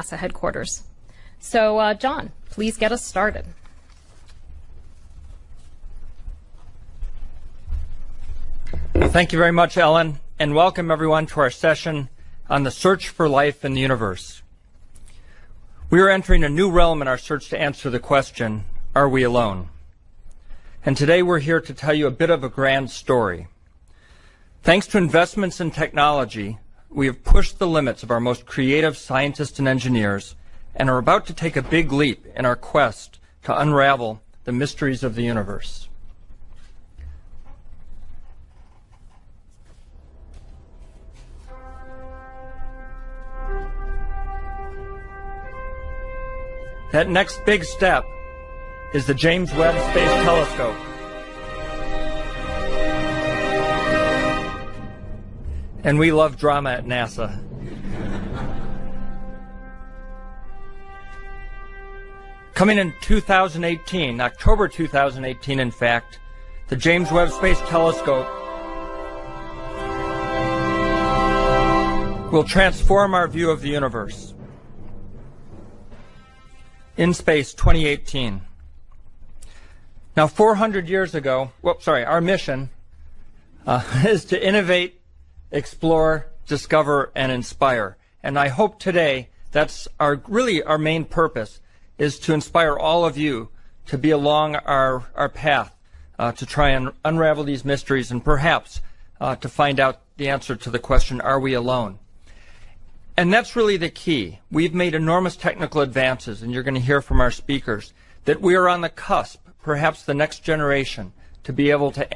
NASA headquarters. So, John, please get us started. Well, thank you very much, Ellen, and welcome everyone to our session on the search for life in the universe. We are entering a new realm in our search to answer the question, are we alone? And today we're here to tell you a bit of a grand story. Thanks to investments in technology, we have pushed the limits of our most creative scientists and engineers and are about to take a big leap in our quest to unravel the mysteries of the universe. That next big step is the James Webb Space Telescope. And we love drama at NASA. Coming in 2018, October 2018 in fact, the James Webb Space Telescope will transform our view of the universe. In Space 2018. Now 400 years ago, our mission is to innovate, explore, discover, and inspire. And I hope today that's really our main purpose, is to inspire all of you to be along our path to try and unravel these mysteries and perhaps to find out the answer to the question, are we alone? And that's really the key. We've made enormous technical advances, and you're going to hear from our speakers, that we are on the cusp, perhaps the next generation, to be able to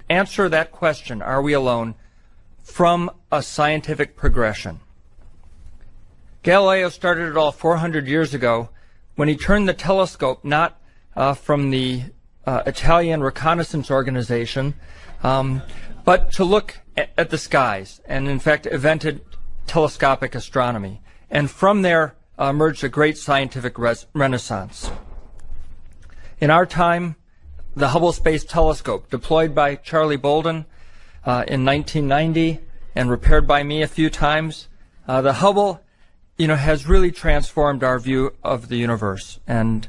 answer that question, are we alone, from a scientific progression. Galileo started it all 400 years ago when he turned the telescope not from the Italian reconnaissance organization, but to look at the skies, and in fact invented telescopic astronomy. And from there emerged a great scientific renaissance. In our time, the Hubble Space Telescope, deployed by Charlie Bolden in 1990 and repaired by me a few times, the Hubble has really transformed our view of the universe, and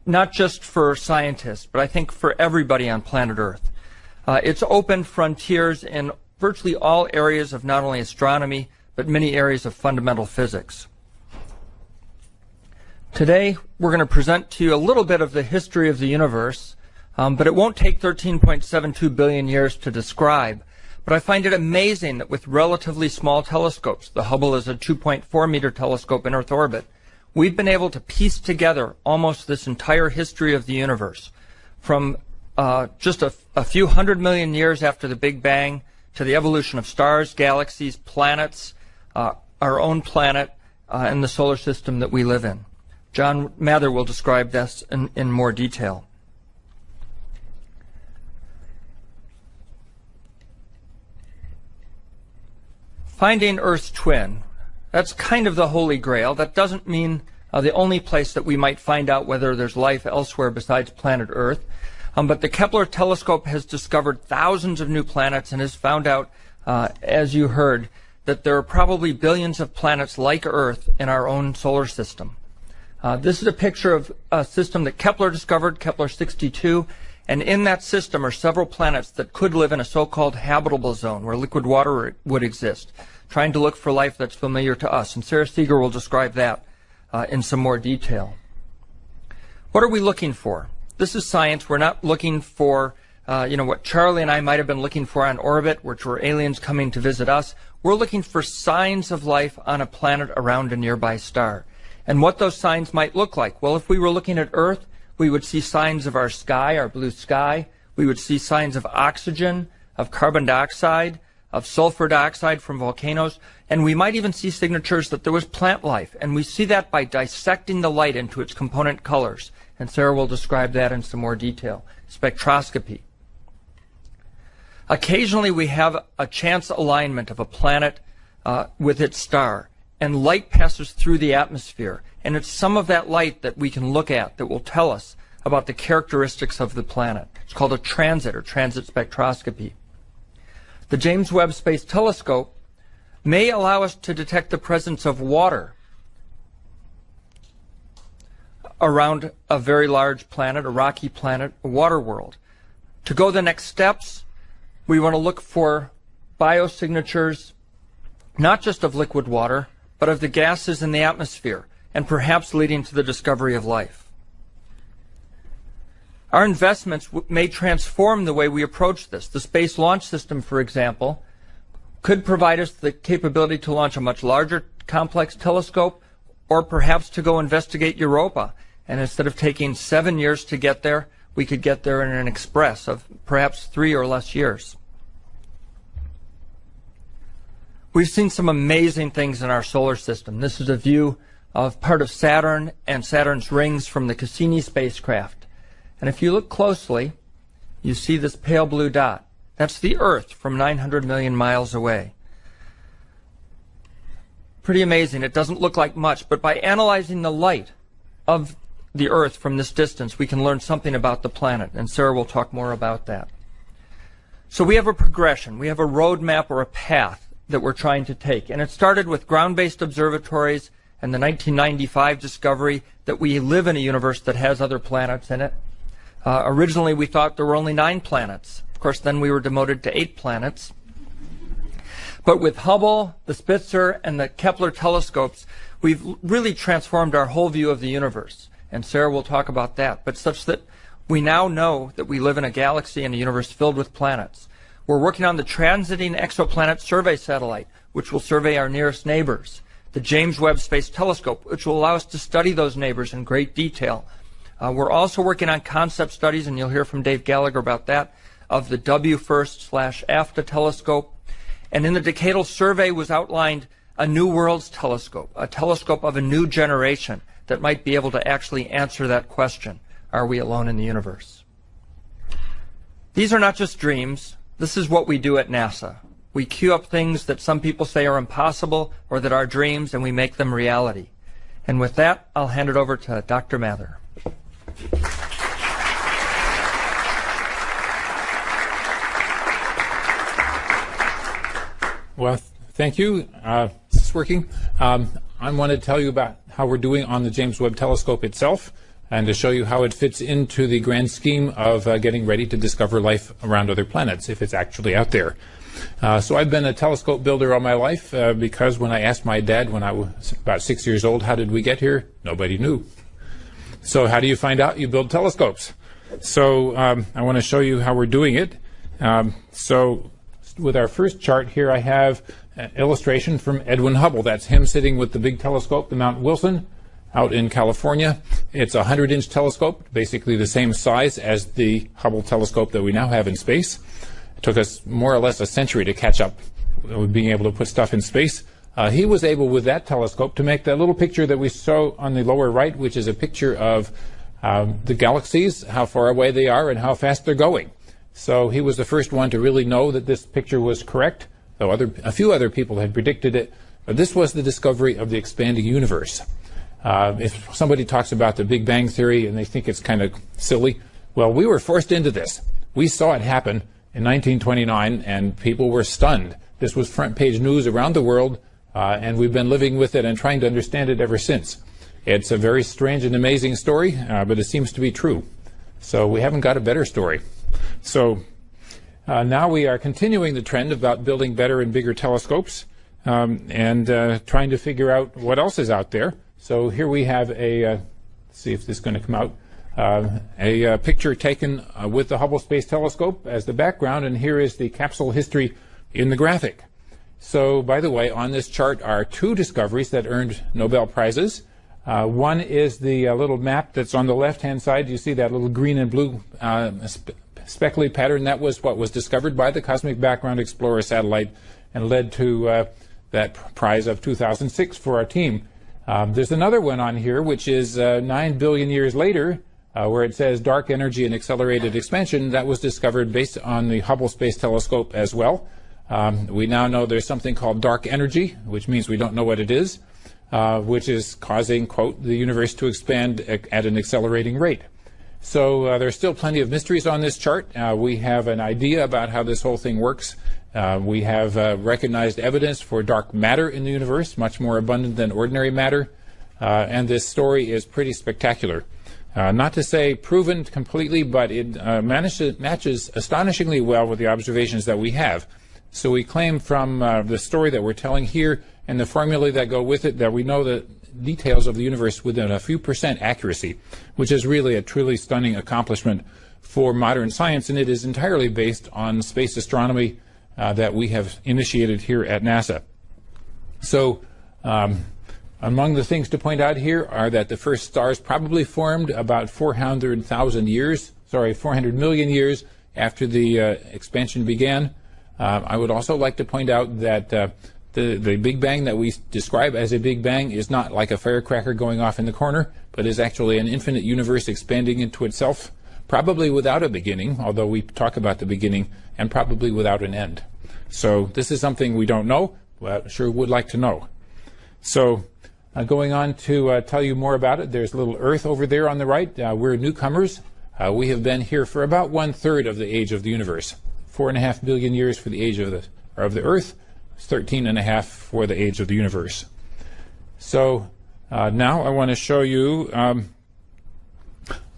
not just for scientists, but I think for everybody on planet Earth. It's opened frontiers in virtually all areas of not only astronomy, but many areas of fundamental physics. Today, we're going to present to you a little bit of the history of the universe, but it won't take 13.72 billion years to describe. But I find it amazing that with relatively small telescopes, the Hubble is a 2.4 meter telescope in Earth orbit, we've been able to piece together almost this entire history of the universe, from just a few 100 million years after the Big Bang to the evolution of stars, galaxies, planets, our own planet, and the solar system that we live in. John Mather will describe this in more detail. Finding Earth's twin, that's kind of the holy grail. That doesn't mean the only place that we might find out whether there's life elsewhere besides planet Earth. But the Kepler telescope has discovered thousands of new planets and has found out, as you heard, that there are probably billions of planets like Earth in our own solar system. This is a picture of a system that Kepler discovered, Kepler 62, and in that system are several planets that could live in a so-called habitable zone where liquid water would exist, trying to look for life that's familiar to us. And Sarah Seeger will describe that in some more detail. What are we looking for? This is science. We're not looking for what Charlie and I might have been looking for on orbit, which were aliens coming to visit us. We're looking for signs of life on a planet around a nearby star. And what those signs might look like. Well, if we were looking at Earth, we would see signs of our sky, our blue sky. We would see signs of oxygen, of carbon dioxide, of sulfur dioxide from volcanoes, and we might even see signatures that there was plant life. And we see that by dissecting the light into its component colors. And Sarah will describe that in some more detail. Spectroscopy. Occasionally we have a chance alignment of a planet with its star, and light passes through the atmosphere, and it's some of that light that we can look at that will tell us about the characteristics of the planet. It's called a transit or transit spectroscopy. The James Webb Space Telescope may allow us to detect the presence of water around a very large planet, a rocky planet, a water world. To go the next steps, we want to look for biosignatures, not just of liquid water, but of the gases in the atmosphere, and perhaps leading to the discovery of life. Our investments may transform the way we approach this. The Space Launch System, for example, could provide us the capability to launch a much larger complex telescope, or perhaps to go investigate Europa. And instead of taking 7 years to get there, we could get there in an express of perhaps 3 or less years. We've seen some amazing things in our solar system. This is a view of part of Saturn and Saturn's rings from the Cassini spacecraft. And if you look closely, you see this pale blue dot. That's the Earth from 900 million miles away. Pretty amazing. It doesn't look like much, but by analyzing the light of the Earth from this distance, we can learn something about the planet, and Sarah will talk more about that. So we have a progression. We have a roadmap or a path that we're trying to take, and it started with ground-based observatories and the 1995 discovery that we live in a universe that has other planets in it. Originally, we thought there were only 9 planets. Of course, then we were demoted to 8 planets. But with Hubble, the Spitzer, and the Kepler telescopes, we've really transformed our whole view of the universe. And Sarah will talk about that, but such that we now know that we live in a galaxy and a universe filled with planets. We're working on the Transiting Exoplanet Survey Satellite, which will survey our nearest neighbors. The James Webb Space Telescope, which will allow us to study those neighbors in great detail. We're also working on concept studies, and you'll hear from Dave Gallagher about that, of the WFIRST/AFTA telescope. And in the decadal survey was outlined a New Worlds telescope, a telescope of a new generation that might be able to actually answer that question, are we alone in the universe? These are not just dreams. This is what we do at NASA. We queue up things that some people say are impossible or that are dreams, and we make them reality. And with that, I'll hand it over to Dr. Mather. Well, thank you. Is this working? I want to tell you about how we're doing on the James Webb Telescope itself, and to show you how it fits into the grand scheme of getting ready to discover life around other planets, if it's actually out there. So I've been a telescope builder all my life because when I asked my dad when I was about 6 years old, how did we get here? Nobody knew. So how do you find out? You build telescopes. So I want to show you how we're doing it. So with our first chart here, I have an illustration from Edwin Hubble. That's him sitting with the big telescope, the Mount Wilson, out in California. It's a 100-inch telescope, basically the same size as the Hubble telescope that we now have in space. It took us more or less a century to catch up with being able to put stuff in space. He was able, with that telescope, to make that little picture that we saw on the lower right, which is a picture of the galaxies, how far away they are, and how fast they're going. So he was the first one to really know that this picture was correct, though a few other people had predicted it. But this was the discovery of the expanding universe. If somebody talks about the Big Bang Theory and they think it's kind of silly, well, we were forced into this. We saw it happen in 1929, and people were stunned. This was front-page news around the world, and we've been living with it and trying to understand it ever since. It's a very strange and amazing story, but it seems to be true. So we haven't got a better story. So now we are continuing the trend about building better and bigger telescopes and trying to figure out what else is out there. So here we have let's see if this is going to come out, a picture taken with the Hubble Space Telescope as the background, and here is the capsule history in the graphic. So, by the way, on this chart are 2 discoveries that earned Nobel Prizes. One is the little map that's on the left-hand side. You see that little green and blue speckly pattern? That was what was discovered by the Cosmic Background Explorer satellite and led to that prize of 2006 for our team. There's another one on here, which is 9 billion years later, where it says dark energy and accelerated expansion. That was discovered based on the Hubble Space Telescope as well. We now know there's something called dark energy, which means we don't know what it is, which is causing, quote, the universe to expand at an accelerating rate. So there's still plenty of mysteries on this chart. We have an idea about how this whole thing works. We have recognized evidence for dark matter in the universe, much more abundant than ordinary matter. And this story is pretty spectacular. Not to say proven completely, but it matches astonishingly well with the observations that we have. So we claim from the story that we're telling here and the formulae that go with it that we know the details of the universe within a few percent accuracy, which is really a truly stunning accomplishment for modern science, and it is entirely based on space astronomy that we have initiated here at NASA. So among the things to point out here are that the first stars probably formed about 400 million years after the expansion began. I would also like to point out that the Big Bang that we describe as a Big Bang is not like a firecracker going off in the corner, but is actually an infinite universe expanding into itself, probably without a beginning, although we talk about the beginning, and probably without an end. So this is something we don't know, but sure would like to know. So going on to tell you more about it, there's a little Earth over there on the right. We're newcomers. We have been here for about 1/3 of the age of the universe. 4.5 billion years for the age of the Earth, 13.5 for the age of the universe. So now I want to show you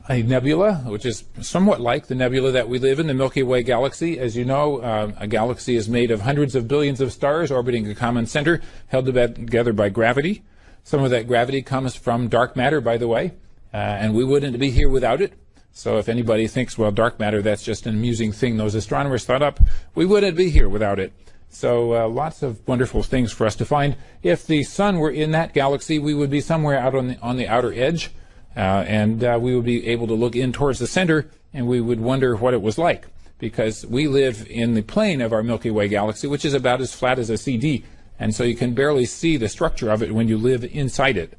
a nebula, which is somewhat like the nebula that we live in, the Milky Way galaxy. As you know, a galaxy is made of hundreds of billions of stars orbiting a common center, held together by gravity. Some of that gravity comes from dark matter, by the way, and we wouldn't be here without it. So if anybody thinks, well, dark matter, that's just an amusing thing those astronomers thought up, we wouldn't be here without it. So lots of wonderful things for us to find. If the sun were in that galaxy, we would be somewhere out on the outer edge, and we would be able to look in towards the center, and we would wonder what it was like, because we live in the plane of our Milky Way galaxy, which is about as flat as a CD, and so you can barely see the structure of it when you live inside it.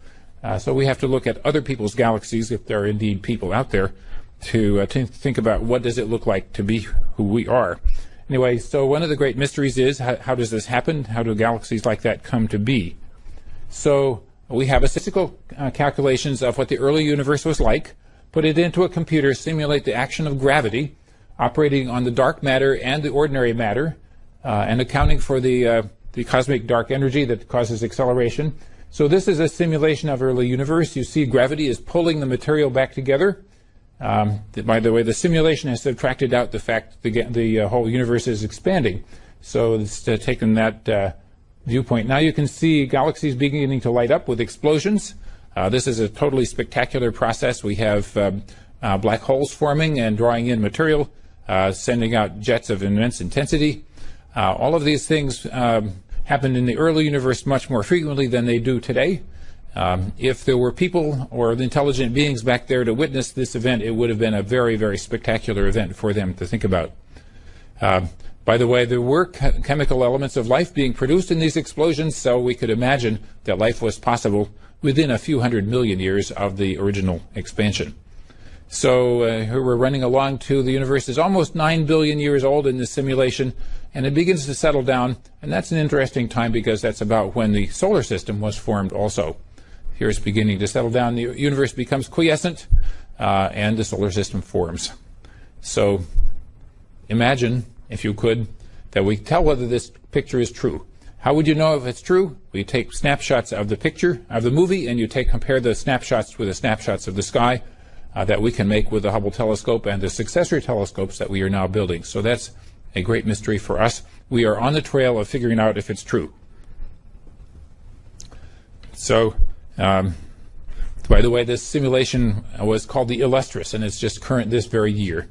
So we have to look at other people's galaxies, if there are indeed people out there, to think about what does it look like to be who we are. Anyway, so one of the great mysteries is how does this happen? How do galaxies like that come to be? So we have statistical calculations of what the early universe was like, put it into a computer, simulate the action of gravity operating on the dark matter and the ordinary matter, and accounting for the cosmic dark energy that causes acceleration. So this is a simulation of early universe. You see gravity is pulling the material back together. By the way, the simulation has subtracted out the fact the whole universe is expanding. So it's taken that viewpoint. Now you can see galaxies beginning to light up with explosions. This is a totally spectacular process. We have black holes forming and drawing in material, sending out jets of immense intensity. All of these things happened in the early universe much more frequently than they do today. If there were people or intelligent beings back there to witness this event, it would have been a very, very spectacular event for them to think about. By the way, there were chemical elements of life being produced in these explosions, so we could imagine that life was possible within a few 100 million years of the original expansion. So here we're running along to the universe is almost 9 billion years old in this simulation, and it begins to settle down, and that's an interesting time because that's about when the solar system was formed also. Here it's beginning to settle down. The universe becomes quiescent, and the solar system forms. So imagine, if you could, that we tell whether this picture is true. How would you know if it's true? We take snapshots of the picture, of the movie, and you compare the snapshots with the snapshots of the sky that we can make with the Hubble telescope and the successor telescopes that we are now building. So that's a great mystery for us. We are on the trail of figuring out if it's true. So, by the way, this simulation was called the Illustris, and it's just current this very year.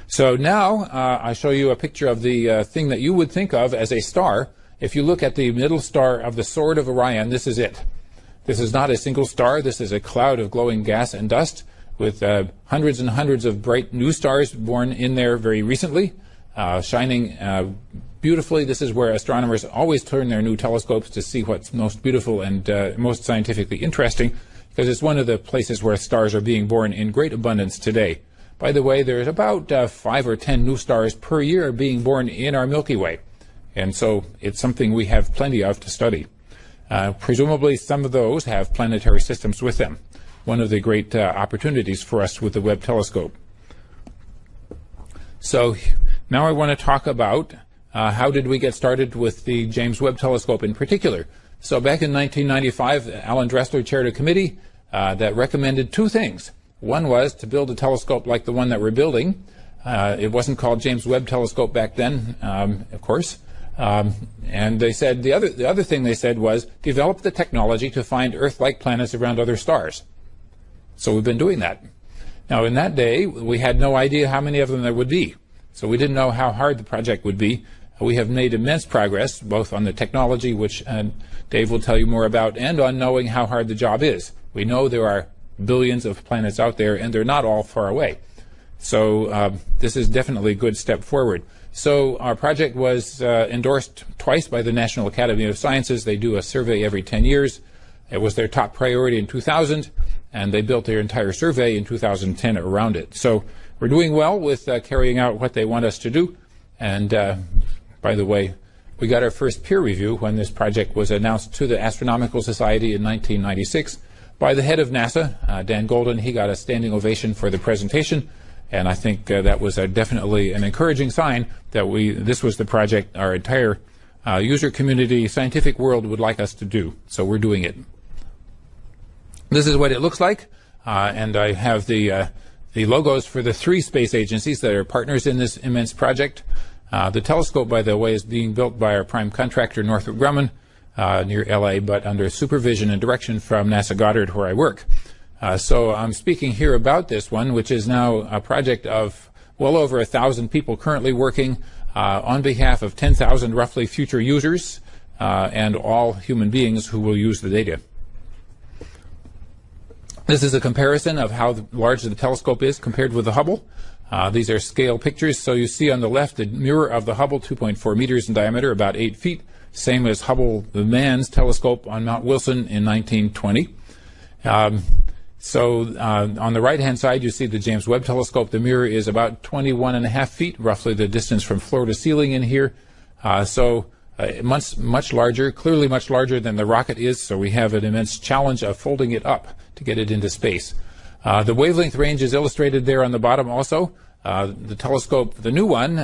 So now I show you a picture of the thing that you would think of as a star. If you look at the middle star of the Sword of Orion, this is it. This is not a single star. This is a cloud of glowing gas and dust with hundreds and hundreds of bright new stars born in there very recently, shining beautifully. This is where astronomers always turn their new telescopes to see what's most beautiful and most scientifically interesting, because it's one of the places where stars are being born in great abundance today. By the way, there's about 5 or 10 new stars per year being born in our Milky Way, and so it's something we have plenty of to study. Presumably some of those have planetary systems with them, one of the great opportunities for us with the Webb telescope. So now I want to talk about how did we get started with the James Webb telescope in particular. So back in 1995, Alan Dressler chaired a committee that recommended two things. One was to build a telescope like the one that we're building. It wasn't called James Webb Telescope back then, of course. And they said the other thing they said was develop the technology to find Earth-like planets around other stars. So we've been doing that. Now, in that day, we had no idea how many of them there would be. So we didn't know how hard the project would be. We have made immense progress, both on the technology, which Dave will tell you more about, and on knowing how hard the job is. We know there are billions of planets out there, and they're not all far away. So this is definitely a good step forward. So our project was endorsed twice by the National Academy of Sciences. They do a survey every 10 years. It was their top priority in 2000, and they built their entire survey in 2010 around it. So we're doing well with carrying out what they want us to do. And by the way, we got our first peer review when this project was announced to the Astronomical Society in 1996 by the head of NASA, Dan Golden. He got a standing ovation for the presentation. And I think that was definitely an encouraging sign that this was the project our entire user community, scientific world would like us to do. So we're doing it. This is what it looks like. And I have the logos for the 3 space agencies that are partners in this immense project. The telescope, by the way, is being built by our prime contractor, Northrop Grumman, near LA, but under supervision and direction from NASA Goddard, where I work. So I'm speaking here about this one, which is now a project of well over 1,000 people currently working on behalf of 10,000 roughly future users and all human beings who will use the data. This is a comparison of how large the telescope is compared with the Hubble. These are scale pictures. So you see on the left the mirror of the Hubble, 2.4 meters in diameter, about 8 feet, same as Hubble, the man's telescope on Mount Wilson in 1920. So on the right-hand side, you see the James Webb Telescope. The mirror is about 21.5 feet, roughly the distance from floor to ceiling in here. So much larger, clearly much larger than the rocket is. So we have an immense challenge of folding it up to get it into space. The wavelength range is illustrated there on the bottom also. The telescope, the new one,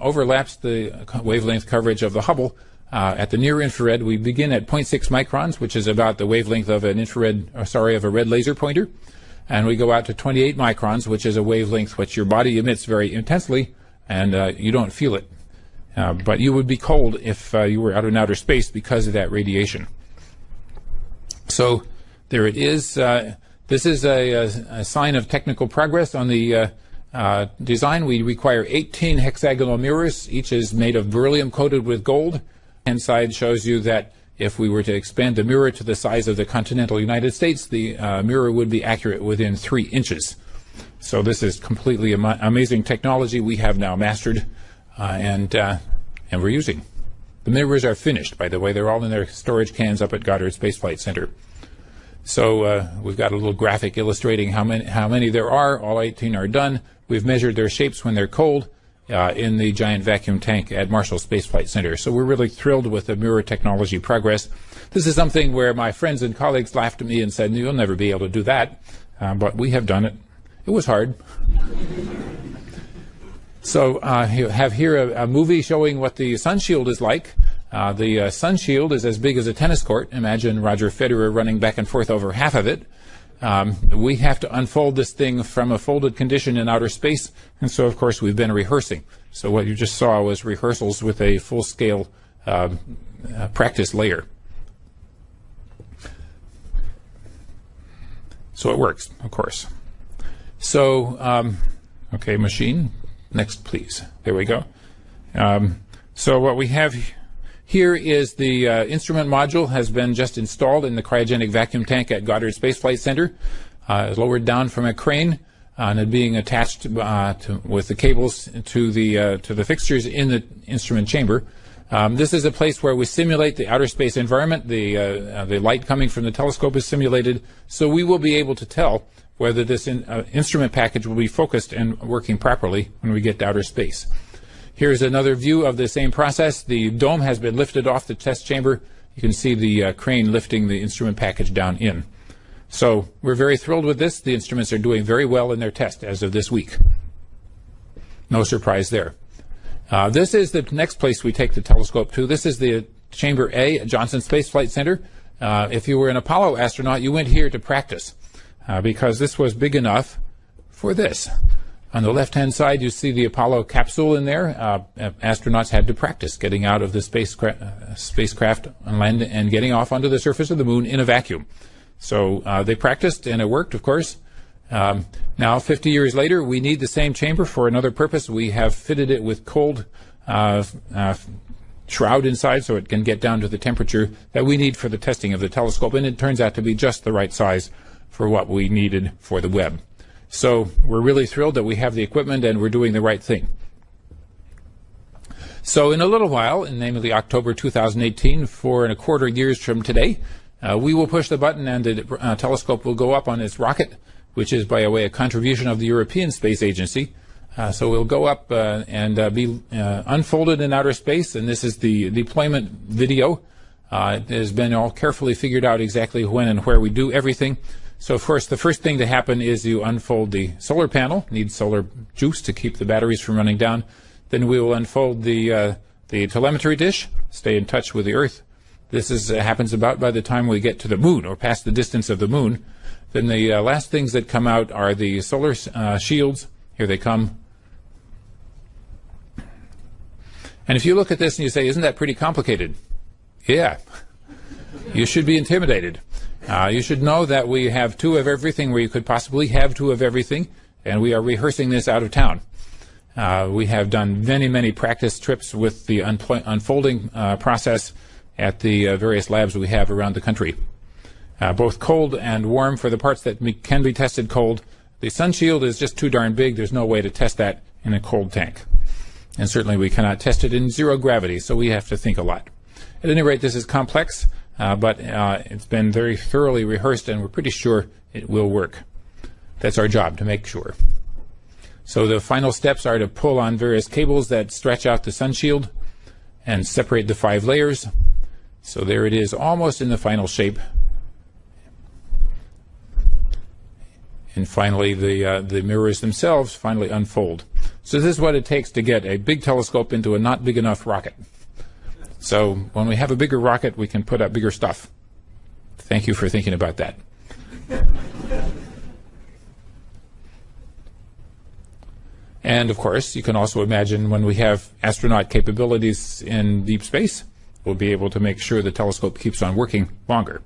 overlaps the wavelength coverage of the Hubble. At the near infrared, we begin at 0.6 microns, which is about the wavelength of an of a red laser pointer. And we go out to 28 microns, which is a wavelength which your body emits very intensely, and you don't feel it. But you would be cold if you were out in outer space because of that radiation. So there it is. This is a sign of technical progress on the design. We require 18 hexagonal mirrors. Each is made of beryllium coated with gold. Hand side shows you that if we were to expand the mirror to the size of the continental United States, the mirror would be accurate within 3 inches. So this is completely amazing technology we have now mastered and we're using. The mirrors are finished, by the way. They're all in their storage cans up at Goddard Space Flight Center. So we've got a little graphic illustrating how many there are. All 18 are done. We've measured their shapes when they're cold in the giant vacuum tank at Marshall Space Flight Center. So we're really thrilled with the mirror technology progress. This is something where my friends and colleagues laughed at me and said, you'll never be able to do that. But we have done it. It was hard. So you have here a movie showing what the sun shield is like. The sun shield is as big as a tennis court. Imagine Roger Federer running back and forth over half of it. We have to unfold this thing from a folded condition in outer space, and so of course we've been rehearsing. So what you just saw was rehearsals with a full-scale practice layer. So it works, of course. So, okay, machine. Next, please. There we go. So what we have here is the instrument module has been just installed in the cryogenic vacuum tank at Goddard Space Flight Center. Lowered down from a crane and it being attached with the cables to the fixtures in the instrument chamber. This is a place where we simulate the outer space environment. The light coming from the telescope is simulated, so we will be able to tell whether this instrument package will be focused and working properly when we get to outer space. Here's another view of the same process. The dome has been lifted off the test chamber. You can see the crane lifting the instrument package down in. So we're very thrilled with this. The instruments are doing very well in their test as of this week. No surprise there. This is the next place we take the telescope to. This is the Chamber A at Johnson Space Flight Center. If you were an Apollo astronaut, you went here to practice. because this was big enough for this. On the left-hand side, you see the Apollo capsule in there. Astronauts had to practice getting out of the spacecraft on land and getting off onto the surface of the moon in a vacuum. So they practiced, and it worked, of course. Now, 50 years later, we need the same chamber for another purpose. We have fitted it with cold shroud inside so it can get down to the temperature that we need for the testing of the telescope, and it turns out to be just the right size for what we needed for the Webb. So we're really thrilled that we have the equipment and we're doing the right thing. So in a little while, namely October 2018, 4.25 years from today, we will push the button and the telescope will go up on its rocket, which is, by the way, a contribution of the European Space Agency. So we'll go up and be unfolded in outer space, and this is the deployment video. It has been all carefully figured out exactly when and where we do everything. So, of course, the first thing to happen is you unfold the solar panel, need solar juice to keep the batteries from running down. Then we will unfold the telemetry dish, stay in touch with the Earth. This happens about by the time we get to the moon, or past the distance of the moon. Then the last things that come out are the solar shields. Here they come. And if you look at this and you say, isn't that pretty complicated? Yeah. You should be intimidated. You should know that we have two of everything where you could possibly have two of everything, and we are rehearsing this out of town. We have done many, many practice trips with the unfolding process at the various labs we have around the country. Both cold and warm for the parts that can be tested cold. The sun shield is just too darn big. There's no way to test that in a cold tank. And certainly we cannot test it in zero gravity, so we have to think a lot. At any rate, this is complex. But it's been very thoroughly rehearsed, and we're pretty sure it will work. That's our job, to make sure. So the final steps are to pull on various cables that stretch out the sun shield and separate the 5 layers. So there it is, almost in the final shape. And finally, the mirrors themselves finally unfold. So this is what it takes to get a big telescope into a not big enough rocket. So when we have a bigger rocket, we can put up bigger stuff. Thank you for thinking about that. And of course, you can also imagine when we have astronaut capabilities in deep space, we'll be able to make sure the telescope keeps on working longer.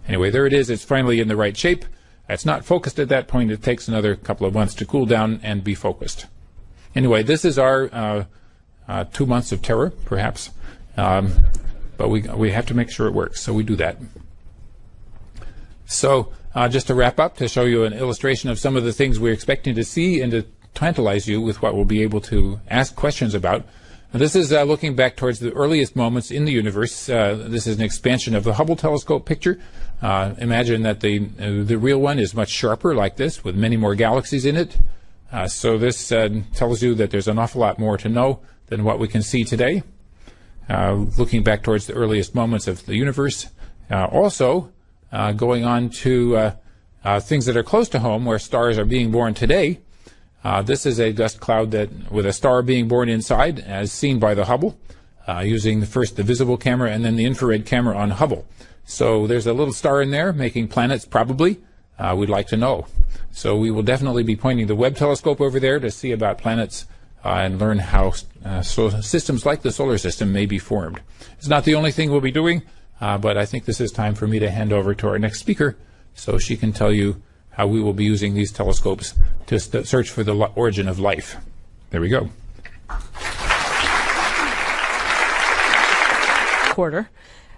Anyway, there it is. It's finally in the right shape. It's not focused at that point. It takes another couple of months to cool down and be focused. Anyway, this is our 2 months of terror, perhaps, but we have to make sure it works, so we do that. So just to wrap up, to show you an illustration of some of the things we're expecting to see and to tantalize you with what we'll be able to ask questions about. And this is looking back towards the earliest moments in the universe. This is an expansion of the Hubble telescope picture. Imagine that the real one is much sharper, like this, with many more galaxies in it. So this tells you that there's an awful lot more to know than what we can see today, looking back towards the earliest moments of the universe. Also, going on to things that are close to home, where stars are being born today. This is a dust cloud with a star being born inside, as seen by the Hubble, using first the visible camera and then the infrared camera on Hubble. So there's a little star in there making planets, probably. We'd like to know. So we will definitely be pointing the Webb telescope over there to see about planets and learn how systems like the solar system may be formed. It's not the only thing we'll be doing, but I think this is time for me to hand over to our next speaker so she can tell you how we will be using these telescopes to search for the origin of life. There we go. Quarter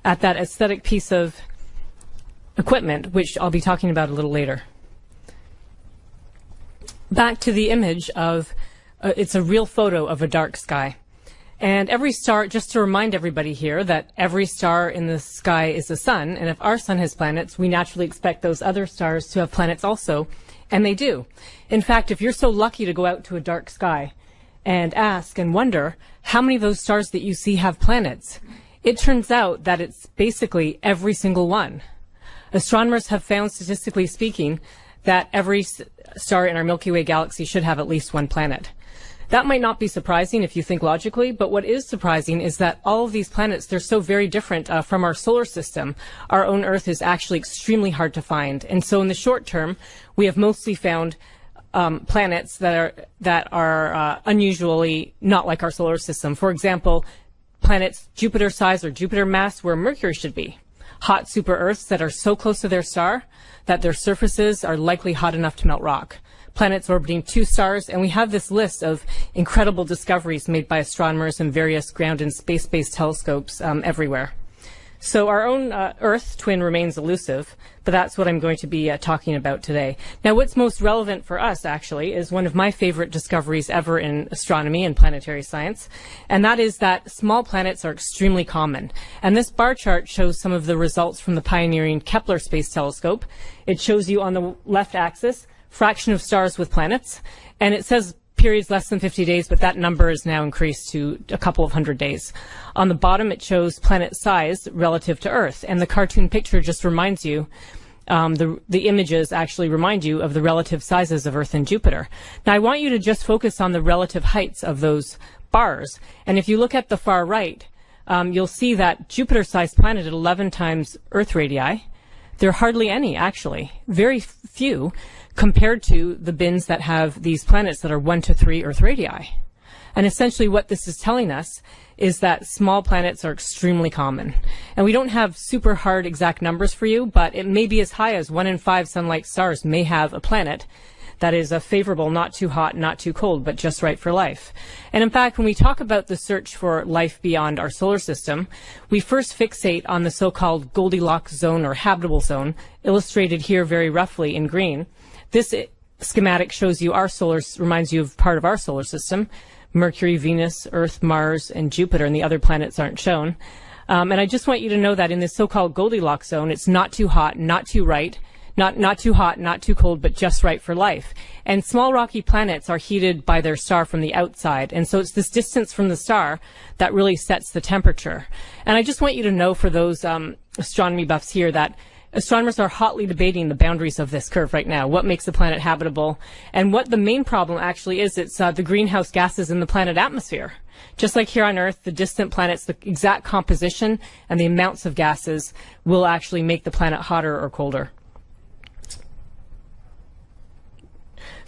at that aesthetic piece of equipment, which I'll be talking about a little later. Back to the image of it's a real photo of a dark sky. And every star, just to remind everybody here that every star in the sky is the sun, and if our sun has planets, we naturally expect those other stars to have planets also, and they do. In fact, if you're so lucky to go out to a dark sky and ask and wonder how many of those stars that you see have planets, it turns out that it's basically every single one. Astronomers have found, statistically speaking, that every star in our Milky Way galaxy should have at least one planet. That might not be surprising if you think logically, but what is surprising is that all of these planets, they're so very different from our solar system. Our own Earth is actually extremely hard to find. And so in the short term, we have mostly found planets that are unusually not like our solar system. For example, planets Jupiter size or Jupiter mass where Mercury should be. Hot super Earths that are so close to their star that their surfaces are likely hot enough to melt rock. Planets orbiting 2 stars, and we have this list of incredible discoveries made by astronomers in various ground and space-based telescopes everywhere. So our own Earth twin remains elusive, but that's what I'm going to be talking about today. Now, what's most relevant for us, actually, is one of my favorite discoveries ever in astronomy and planetary science, and that is that small planets are extremely common. And this bar chart shows some of the results from the pioneering Kepler Space Telescope. It shows you on the left axis fraction of stars with planets, and it says periods less than 50 days, but that number is now increased to a couple of hundred days. On the bottom, it shows planet size relative to Earth, and the cartoon picture just reminds you, the images actually remind you of the relative sizes of Earth and Jupiter. Now, I want you to just focus on the relative heights of those bars, and if you look at the far right, you'll see that Jupiter-sized planet at 11 times Earth radii. There are hardly any, actually, very few, compared to the bins that have these planets that are 1 to 3 Earth radii. And essentially what this is telling us is that small planets are extremely common. And we don't have super hard exact numbers for you, but it may be as high as 1 in 5 sun-like stars may have a planet that is favorable, not too hot, not too cold, but just right for life. And in fact, when we talk about the search for life beyond our solar system, we first fixate on the so-called Goldilocks zone or habitable zone, illustrated here very roughly in green. This schematic shows you reminds you of part of our solar system. Mercury, Venus, Earth, Mars, and Jupiter, and the other planets aren't shown. And I just want you to know that in this so-called Goldilocks zone, it's not too hot, not too right, not too hot, not too cold, but just right for life. And small rocky planets are heated by their star from the outside. And so it's this distance from the star that really sets the temperature. And I just want you to know for those astronomy buffs here that astronomers are hotly debating the boundaries of this curve right now. What makes the planet habitable? And what the main problem actually is, it's the greenhouse gases in the planet atmosphere. Just like here on Earth, the distant planets, the exact composition and the amounts of gases will actually make the planet hotter or colder.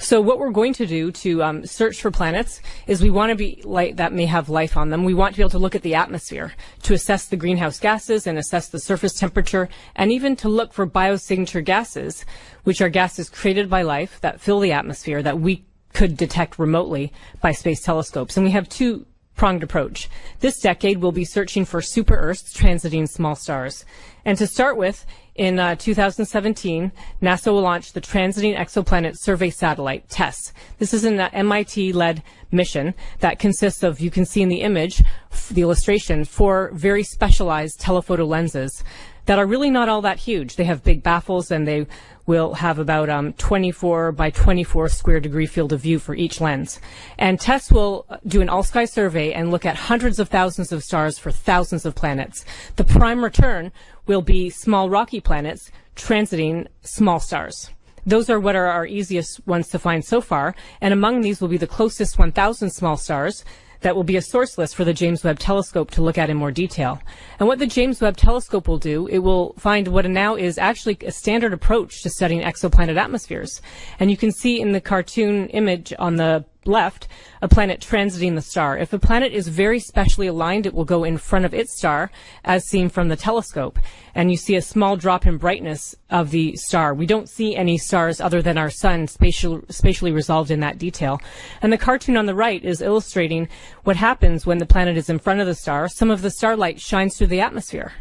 So what we're going to do to search for planets is we want to be that may have life on them. We want to be able to look at the atmosphere to assess the greenhouse gases and assess the surface temperature, and even to look for biosignature gases, which are gases created by life that fill the atmosphere that we could detect remotely by space telescopes. And we have two-pronged approach. This decade, we'll be searching for super-Earths transiting small stars. And to start with, in 2017, NASA will launch the Transiting Exoplanet Survey Satellite, TESS. This is an MIT-led mission that consists of, you can see in the image, the illustration, 4 very specialized telephoto lenses that are really not all that huge. They have big baffles, and they will have about 24 by 24 square degree field of view for each lens. And TESS will do an all-sky survey and look at hundreds of thousands of stars for thousands of planets. The prime return will be small rocky planets transiting small stars. Those are what are our easiest ones to find so far, and among these will be the closest 1,000 small stars that will be a source list for the James Webb Telescope to look at in more detail. And what the James Webb Telescope will do, it will find what now is actually a standard approach to studying exoplanet atmospheres. And you can see in the cartoon image on the left, a planet transiting the star. If a planet is very specially aligned, it will go in front of its star, as seen from the telescope. And you see a small drop in brightness of the star. We don't see any stars other than our sun spatially resolved in that detail. And the cartoon on the right is illustrating what happens when the planet is in front of the star. Some of the starlight shines through the atmosphere.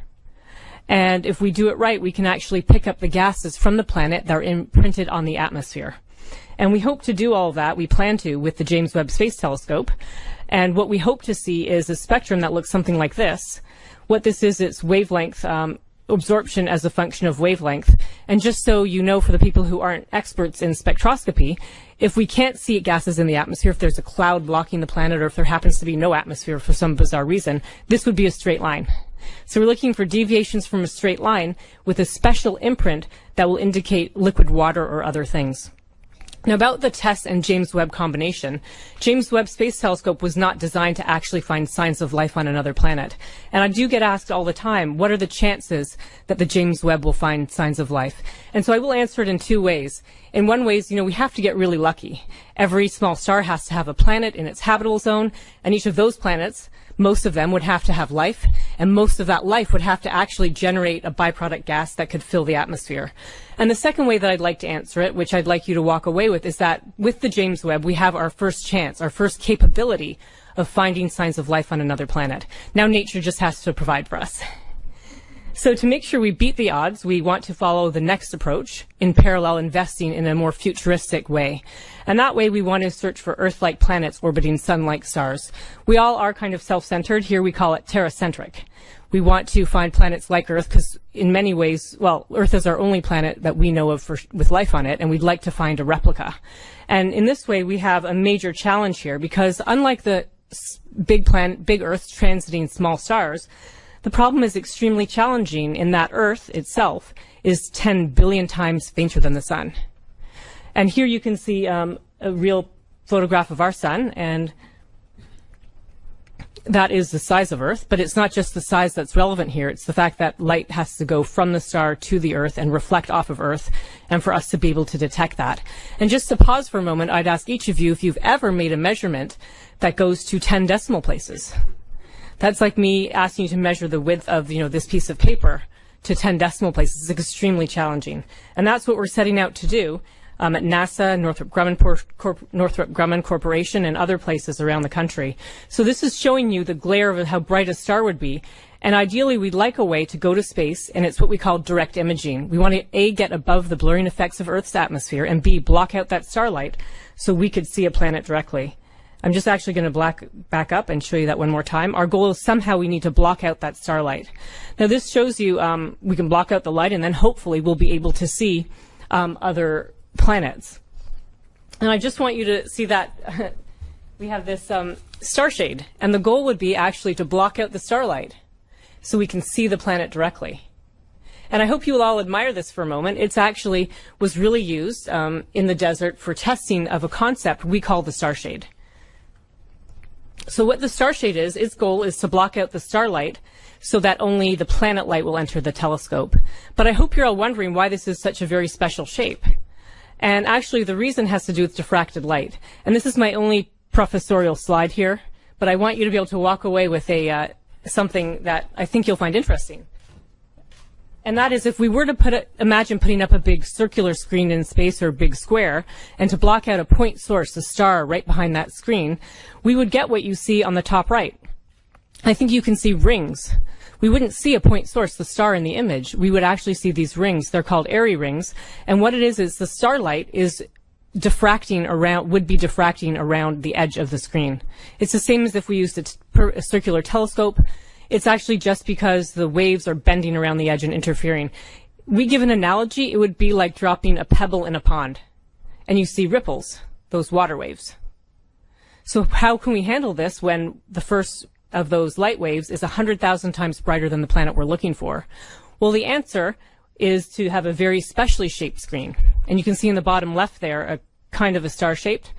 And if we do it right, we can actually pick up the gases from the planet that are imprinted on the atmosphere. And we hope to do all of that, we plan to, with the James Webb Space Telescope. And what we hope to see is a spectrum that looks something like this. What this is, it's wavelength, absorption as a function of wavelength. And just so you know, for the people who aren't experts in spectroscopy, if we can't see gases in the atmosphere, if there's a cloud blocking the planet, or if there happens to be no atmosphere for some bizarre reason, this would be a straight line. So we're looking for deviations from a straight line with a special imprint that will indicate liquid water or other things. Now, about the TESS and James Webb combination, James Webb Space Telescope was not designed to actually find signs of life on another planet. And I do get asked all the time, what are the chances that the James Webb will find signs of life? And so I will answer it in two ways. In one way, we have to get really lucky. Every small star has to have a planet in its habitable zone, and each of those planets, most of them would have to have life, and most of that life would have to actually generate a byproduct gas that could fill the atmosphere. And the second way that I'd like to answer it, which I'd like you to walk away with, is that with the James Webb, we have our first chance, our first capability of finding signs of life on another planet. Now nature just has to provide for us. So to make sure we beat the odds, we want to follow the next approach, in parallel investing in a more futuristic way. And that way we want to search for Earth-like planets orbiting sun-like stars. We all are kind of self-centered. Here we call it terracentric. We want to find planets like Earth because in many ways, Earth is our only planet that we know of with life on it, and we'd like to find a replica. And in this way, we have a major challenge here because unlike the big Earths transiting small stars, the problem is extremely challenging in that Earth itself is 10 billion times fainter than the sun. And here you can see a real photograph of our sun, and that is the size of Earth, but it's not just the size that's relevant here. It's the fact that light has to go from the star to the Earth and reflect off of Earth, and for us to be able to detect that. And just to pause for a moment, I'd ask each of you if you've ever made a measurement that goes to 10 decimal places. That's like me asking you to measure the width of, this piece of paper to 10 decimal places. It's extremely challenging. And that's what we're setting out to do at NASA, Northrop Grumman Corporation, and other places around the country. So this is showing you the glare of how bright a star would be. And ideally, we'd like a way to go to space, and it's what we call direct imaging. We want to, A, get above the blurring effects of Earth's atmosphere, and B, block out that starlight so we could see a planet directly. I'm just actually going to back up and show you that one more time. Our goal is somehow we need to block out that starlight. Now this shows you we can block out the light, and then hopefully we'll be able to see other planets. And I just want you to see that we have this star shade, and the goal would be actually to block out the starlight so we can see the planet directly. And I hope you will all admire this for a moment. It's actually was really used in the desert for testing of a concept we call the star shade. So what the star shade is, its goal is to block out the starlight so that only the planet light will enter the telescope. But I hope you're all wondering why this is such a very special shape. And actually the reason has to do with diffracted light. And this is my only professorial slide here, but I want you to be able to walk away with something that I think you'll find interesting. And that is, if we were to imagine putting up a big circular screen in space or a big square, and to block out a point source, a star right behind that screen, we would get what you see on the top right. I think you can see rings. We wouldn't see a point source, the star in the image. We would actually see these rings. They're called Airy rings. And what it is the starlight is would be diffracting around the edge of the screen. It's the same as if we used a circular telescope. It's actually just because the waves are bending around the edge and interfering. We give an analogy, it would be like dropping a pebble in a pond, and you see ripples, those water waves. So how can we handle this when the first of those light waves is 100,000 times brighter than the planet we're looking for? Well, the answer is to have a very specially shaped screen. And you can see in the bottom left there a kind of a star-shaped.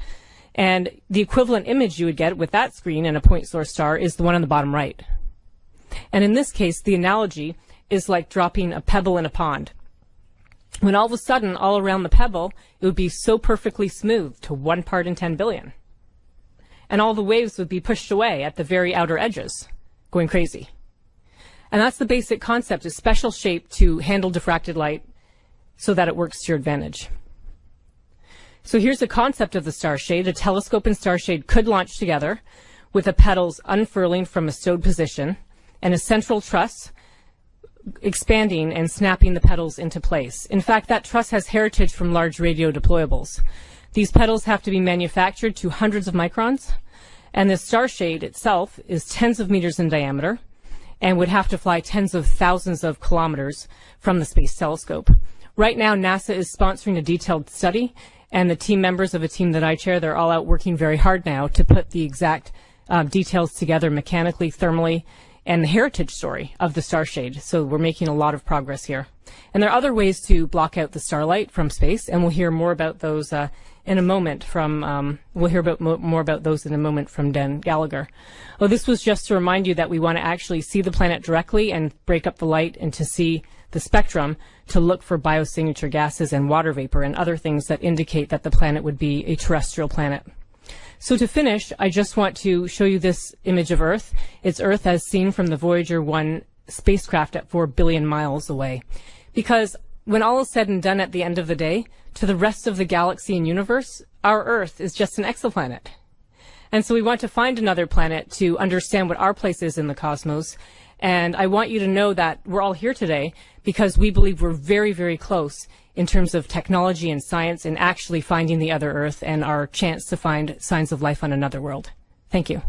And the equivalent image you would get with that screen and a point source star is the one on the bottom right. And in this case, the analogy is like dropping a pebble in a pond. When all of a sudden, all around the pebble, it would be so perfectly smooth to 1 part in 10 billion. And all the waves would be pushed away at the very outer edges, going crazy. And that's the basic concept, a special shape to handle diffracted light so that it works to your advantage. So here's the concept of the star shade. A telescope and star shade could launch together with the petals unfurling from a stowed position and a central truss expanding and snapping the petals into place. In fact, that truss has heritage from large radio deployables. These petals have to be manufactured to hundreds of microns, and the star shade itself is tens of meters in diameter and would have to fly tens of thousands of kilometers from the Space Telescope. Right now, NASA is sponsoring a detailed study, and the team members of a team that I chair, they're all out working very hard now to put the exact details together mechanically, thermally, and the heritage story of the star shade. So we're making a lot of progress here. And there are other ways to block out the starlight from space, and we'll hear more about those in a moment from, more about those in a moment from Dan Gallagher. Well, this was just to remind you that we want to actually see the planet directly and break up the light, and to see the spectrum to look for biosignature gases and water vapor and other things that indicate that the planet would be a terrestrial planet. So to finish, I just want to show you this image of Earth. It's Earth as seen from the Voyager 1 spacecraft at 4 billion miles away. Because when all is said and done at the end of the day, to the rest of the galaxy and universe, our Earth is just an exoplanet. And so we want to find another planet to understand what our place is in the cosmos. And I want you to know that we're all here today because we believe we're very, very close in terms of technology and science and actually finding the other Earth and our chance to find signs of life on another world. Thank you.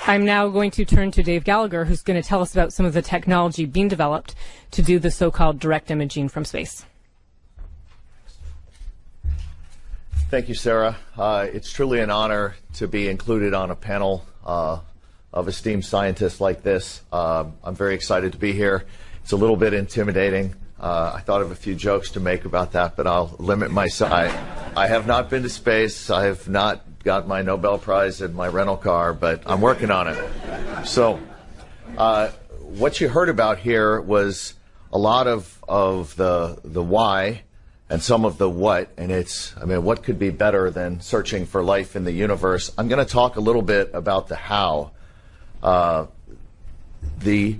I'm now going to turn to Dave Gallagher, who's going to tell us about some of the technology being developed to do the so-called direct imaging from space. Thank you, Sarah. It's truly an honor to be included on a panel of esteemed scientists like this. I'm very excited to be here. It's a little bit intimidating. I thought of a few jokes to make about that, but I'll limit myself. I have not been to space. I have not got my Nobel Prize in my rental car, but I'm working on it. So what you heard about here was a lot of the why and some of the what, and what could be better than searching for life in the universe? I'm going to talk a little bit about the how. The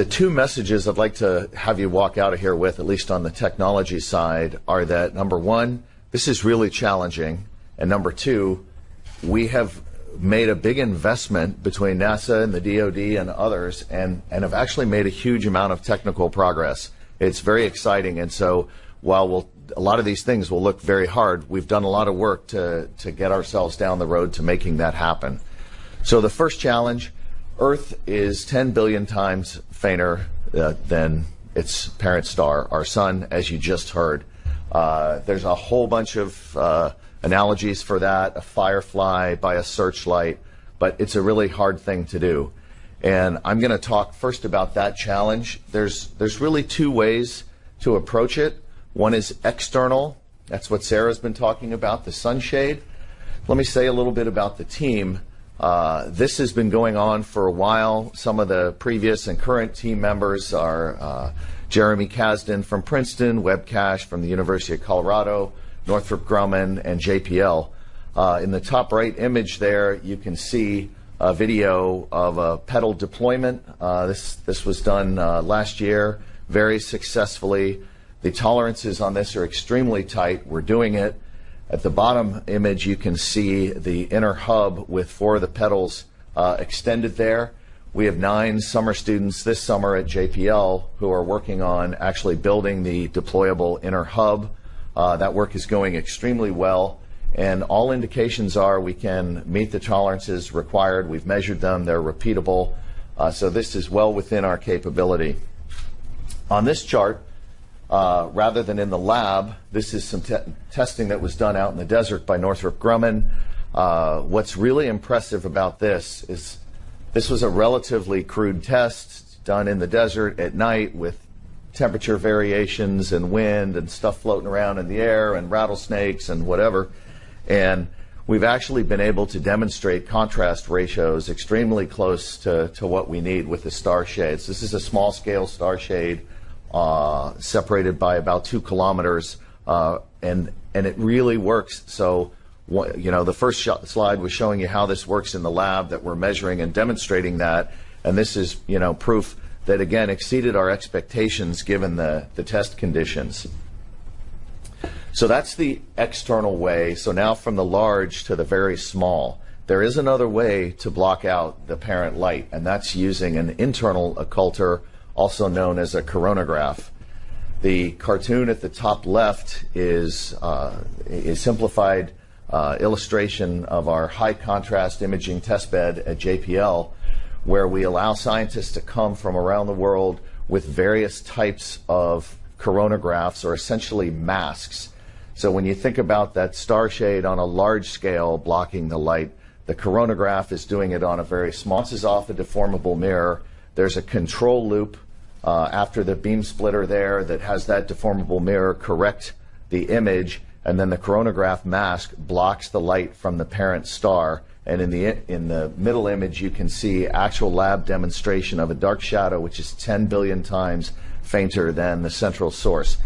two messages I'd like to have you walk out of here with, at least on the technology side, are that, number one, this is really challenging, and number two, we have made a big investment between NASA and the DoD and others, and have actually made a huge amount of technical progress. It's very exciting, and so while a lot of these things will look very hard, we've done a lot of work to get ourselves down the road to making that happen. So the first challenge, Earth is 10 billion times fainter than its parent star, our sun, as you just heard. There's a whole bunch of analogies for that, a firefly by a searchlight, but it's a really hard thing to do. And I'm going to talk first about that challenge. There's really two ways to approach it. One is external. That's what Sarah's been talking about, the sunshade. Let me say a little bit about the team. This has been going on for a while. Some of the previous and current team members are Jeremy Kasdan from Princeton, Webb Cash from the University of Colorado, Northrop Grumman, and JPL. In the top right image there, you can see a video of a pedal deployment. This was done last year very successfully. The tolerances on this are extremely tight. We're doing it. At the bottom image, you can see the inner hub with 4 of the pedals extended there. We have 9 summer students this summer at JPL who are working on actually building the deployable inner hub. That work is going extremely well, and all indications are we can meet the tolerances required. We've measured them. They're repeatable. So this is well within our capability. On this chart, rather than in the lab, this is some testing that was done out in the desert by Northrop Grumman. What's really impressive about this is this was a relatively crude test done in the desert at night with temperature variations and wind and stuff floating around in the air and rattlesnakes and whatever. And we've actually been able to demonstrate contrast ratios extremely close to what we need with the star shades. This is a small scale star shade separated by about 2 kilometers, and it really works. So, the first slide was showing you how this works in the lab, that we're measuring and demonstrating that, and this is, proof that, again, exceeded our expectations given the test conditions. So that's the external way. So now from the large to the very small. There is another way to block out the parent light, and that's using an internal occulter, also known as a coronagraph. The cartoon at the top left is a simplified illustration of our high contrast imaging testbed at JPL, where we allow scientists to come from around the world with various types of coronagraphs, or essentially masks. So when you think about that star shade on a large scale blocking the light, the coronagraph is doing it on a very small. Bounces off a deformable mirror. There's a control loop after the beam splitter there that has that deformable mirror correct the image, and then the coronagraph mask blocks the light from the parent star. And in the middle image, you can see actual lab demonstration of a dark shadow, which is 10 billion times fainter than the central source.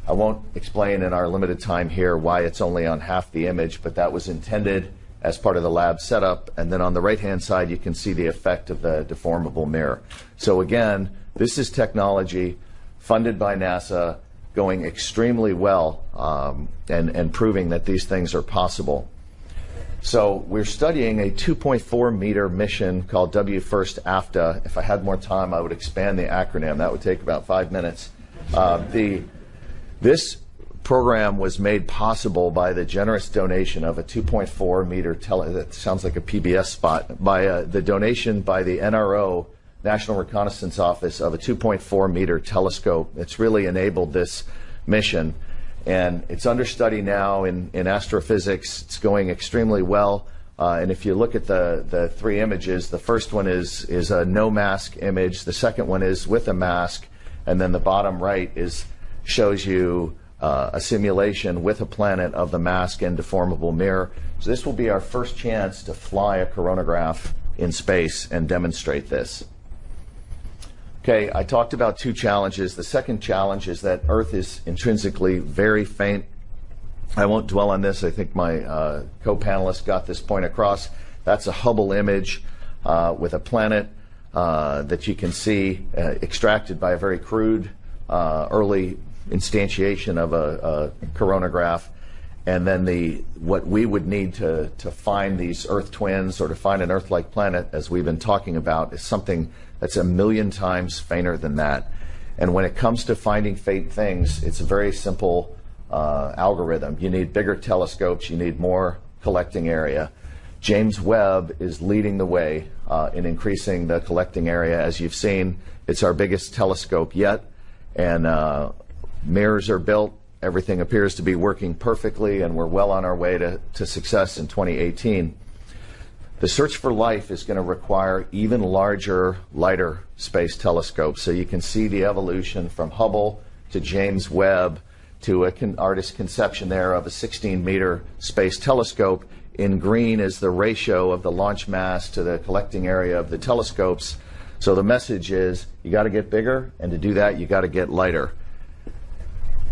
I won't explain in our limited time here why it's only on half the image, but that was intended as part of the lab setup. And then on the right-hand side, you can see the effect of the deformable mirror. So again, this is technology funded by NASA, going extremely well and proving that these things are possible. So we're studying a 2.4 meter mission called W1st AFTA. If I had more time, I would expand the acronym. That would take about 5 minutes. This program was made possible by the generous donation of a 2.4 meter that sounds like a PBS spot, by the donation by the NRO, National Reconnaissance Office, of a 2.4 meter telescope. It's really enabled this mission. And it's under study now in astrophysics. It's going extremely well. And if you look at the three images, the first one is a no mask image. The second one is with a mask. And then the bottom right shows you a simulation with a planet of the mask and deformable mirror. So this will be our first chance to fly a coronagraph in space and demonstrate this. Okay, I talked about two challenges. The second challenge is that Earth is intrinsically very faint. I won't dwell on this. I think my co-panelists got this point across. That's a Hubble image with a planet that you can see extracted by a very crude early instantiation of a coronagraph. And then what we would need to find these Earth twins, or to find an Earth-like planet, as we've been talking about, is something that's 1 million times fainter than that. And when it comes to finding faint things, it's a very simple algorithm. You need bigger telescopes, you need more collecting area. James Webb is leading the way in increasing the collecting area. As you've seen, it's our biggest telescope yet, and mirrors are built. Everything appears to be working perfectly, and we're well on our way to success in 2018. The search for life is going to require even larger, lighter space telescopes. So you can see the evolution from Hubble to James Webb to an artist's conception there of a 16-meter space telescope. In green is the ratio of the launch mass to the collecting area of the telescopes. So the message is you got to get bigger, and to do that, you got to get lighter.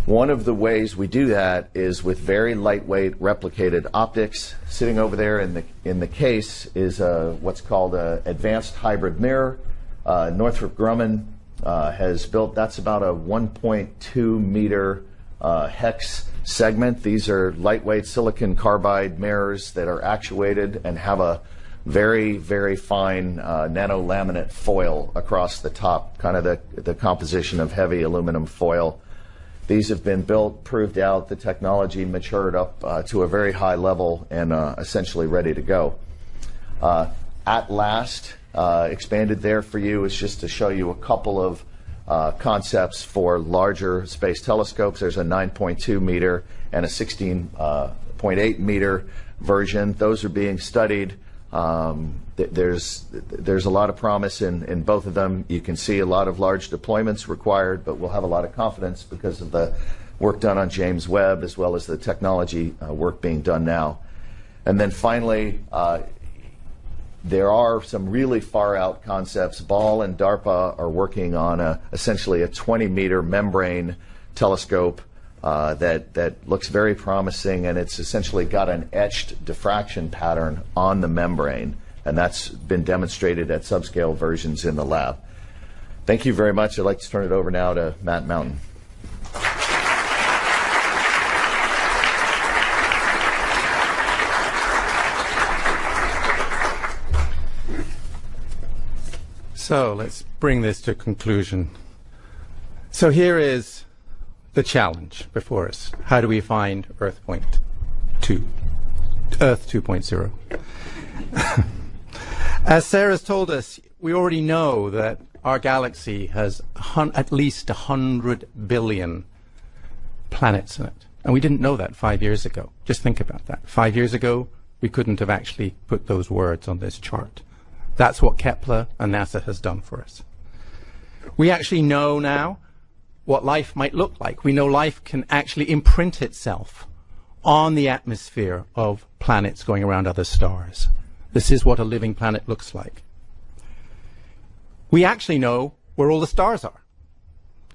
One of the ways we do that is with very lightweight replicated optics. Sitting over there in the case is what's called an advanced hybrid mirror. Northrop Grumman has built, that's about a 1.2 meter hex segment. These are lightweight silicon carbide mirrors that are actuated and have a very, very fine nanolaminate foil across the top, kind of the composition of heavy aluminum foil. These have been built, proved out, the technology matured up to a very high level and essentially ready to go. At last, expanded there for you is just to show you a couple of concepts for larger space telescopes. There's a 9.2 meter and a 16.8 meter version. Those are being studied. There's a lot of promise in both of them. You can see a lot of large deployments required, but we'll have a lot of confidence because of the work done on James Webb as well as the technology work being done now. And then finally, there are some really far out concepts. Ball and DARPA are working on essentially a 20-meter membrane telescope that looks very promising, and it's essentially got an etched diffraction pattern on the membrane, and that's been demonstrated at subscale versions in the lab. Thank you very much. I'd like to turn it over now to Matt Mountain. So let's bring this to conclusion. So here is the challenge before us. How do we find Earth 2.0? As Sarah's told us, we already know that our galaxy has at least 100 billion planets in it. And we didn't know that 5 years ago. Just think about that. 5 years ago, we couldn't have actually put those words on this chart. That's what Kepler and NASA has done for us. We actually know now what life might look like. We know life can actually imprint itself on the atmosphere of planets going around other stars. This is what a living planet looks like. We actually know where all the stars are.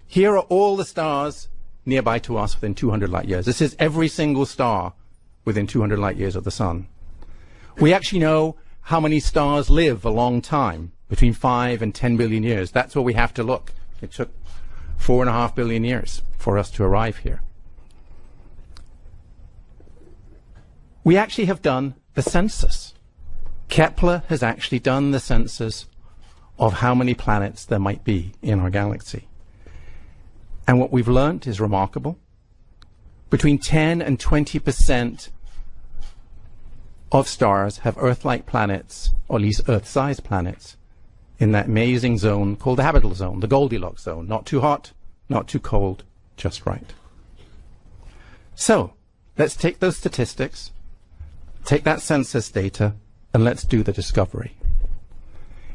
Here are all the stars nearby to us within 200 light years. This is every single star within 200 light years of the sun. We actually know how many stars live a long time, between 5 and 10 billion years. That's where we have to look. It took 4.5 billion years for us to arrive here. We actually have done the census. Kepler has actually done the census of how many planets there might be in our galaxy. And what we've learned is remarkable. Between 10 and 20% of stars have Earth-like planets, or at least Earth-sized planets, in that amazing zone called the habitable zone, the Goldilocks zone. Not too hot, not too cold, just right. So, let's take those statistics, take that census data, and let's do the discovery.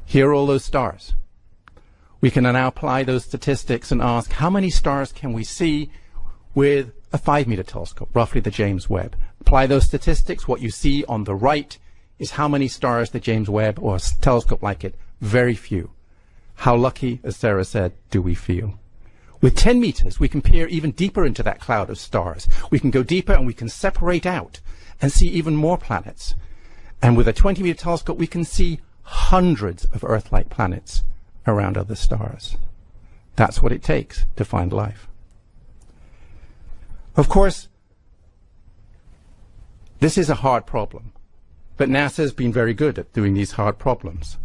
Here are all those stars. We can now apply those statistics and ask, how many stars can we see with a 5-meter telescope, roughly the James Webb? Apply those statistics. What you see on the right is how many stars the James Webb or a telescope like it. Very few. How lucky, as Sarah said, do we feel? With 10 meters, we can peer even deeper into that cloud of stars. We can go deeper and we can separate out and see even more planets. And with a 20-meter telescope, we can see hundreds of Earth-like planets around other stars. That's what it takes to find life. Of course, this is a hard problem, but NASA has been very good at doing these hard problems.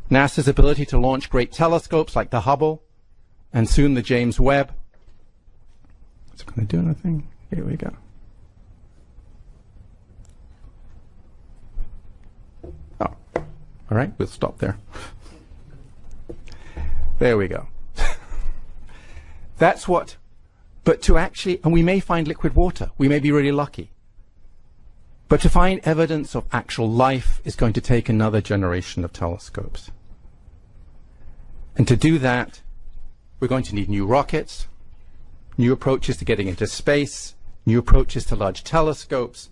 NASA's ability to launch great telescopes like the Hubble and soon the James Webb. Is it going to do anything? Here we go. Oh, all right, we'll stop there. There we go. That's what, but to actually, and we may find liquid water. We may be really lucky. But to find evidence of actual life is going to take another generation of telescopes. And to do that, we're going to need new rockets, new approaches to getting into space, new approaches to large telescopes,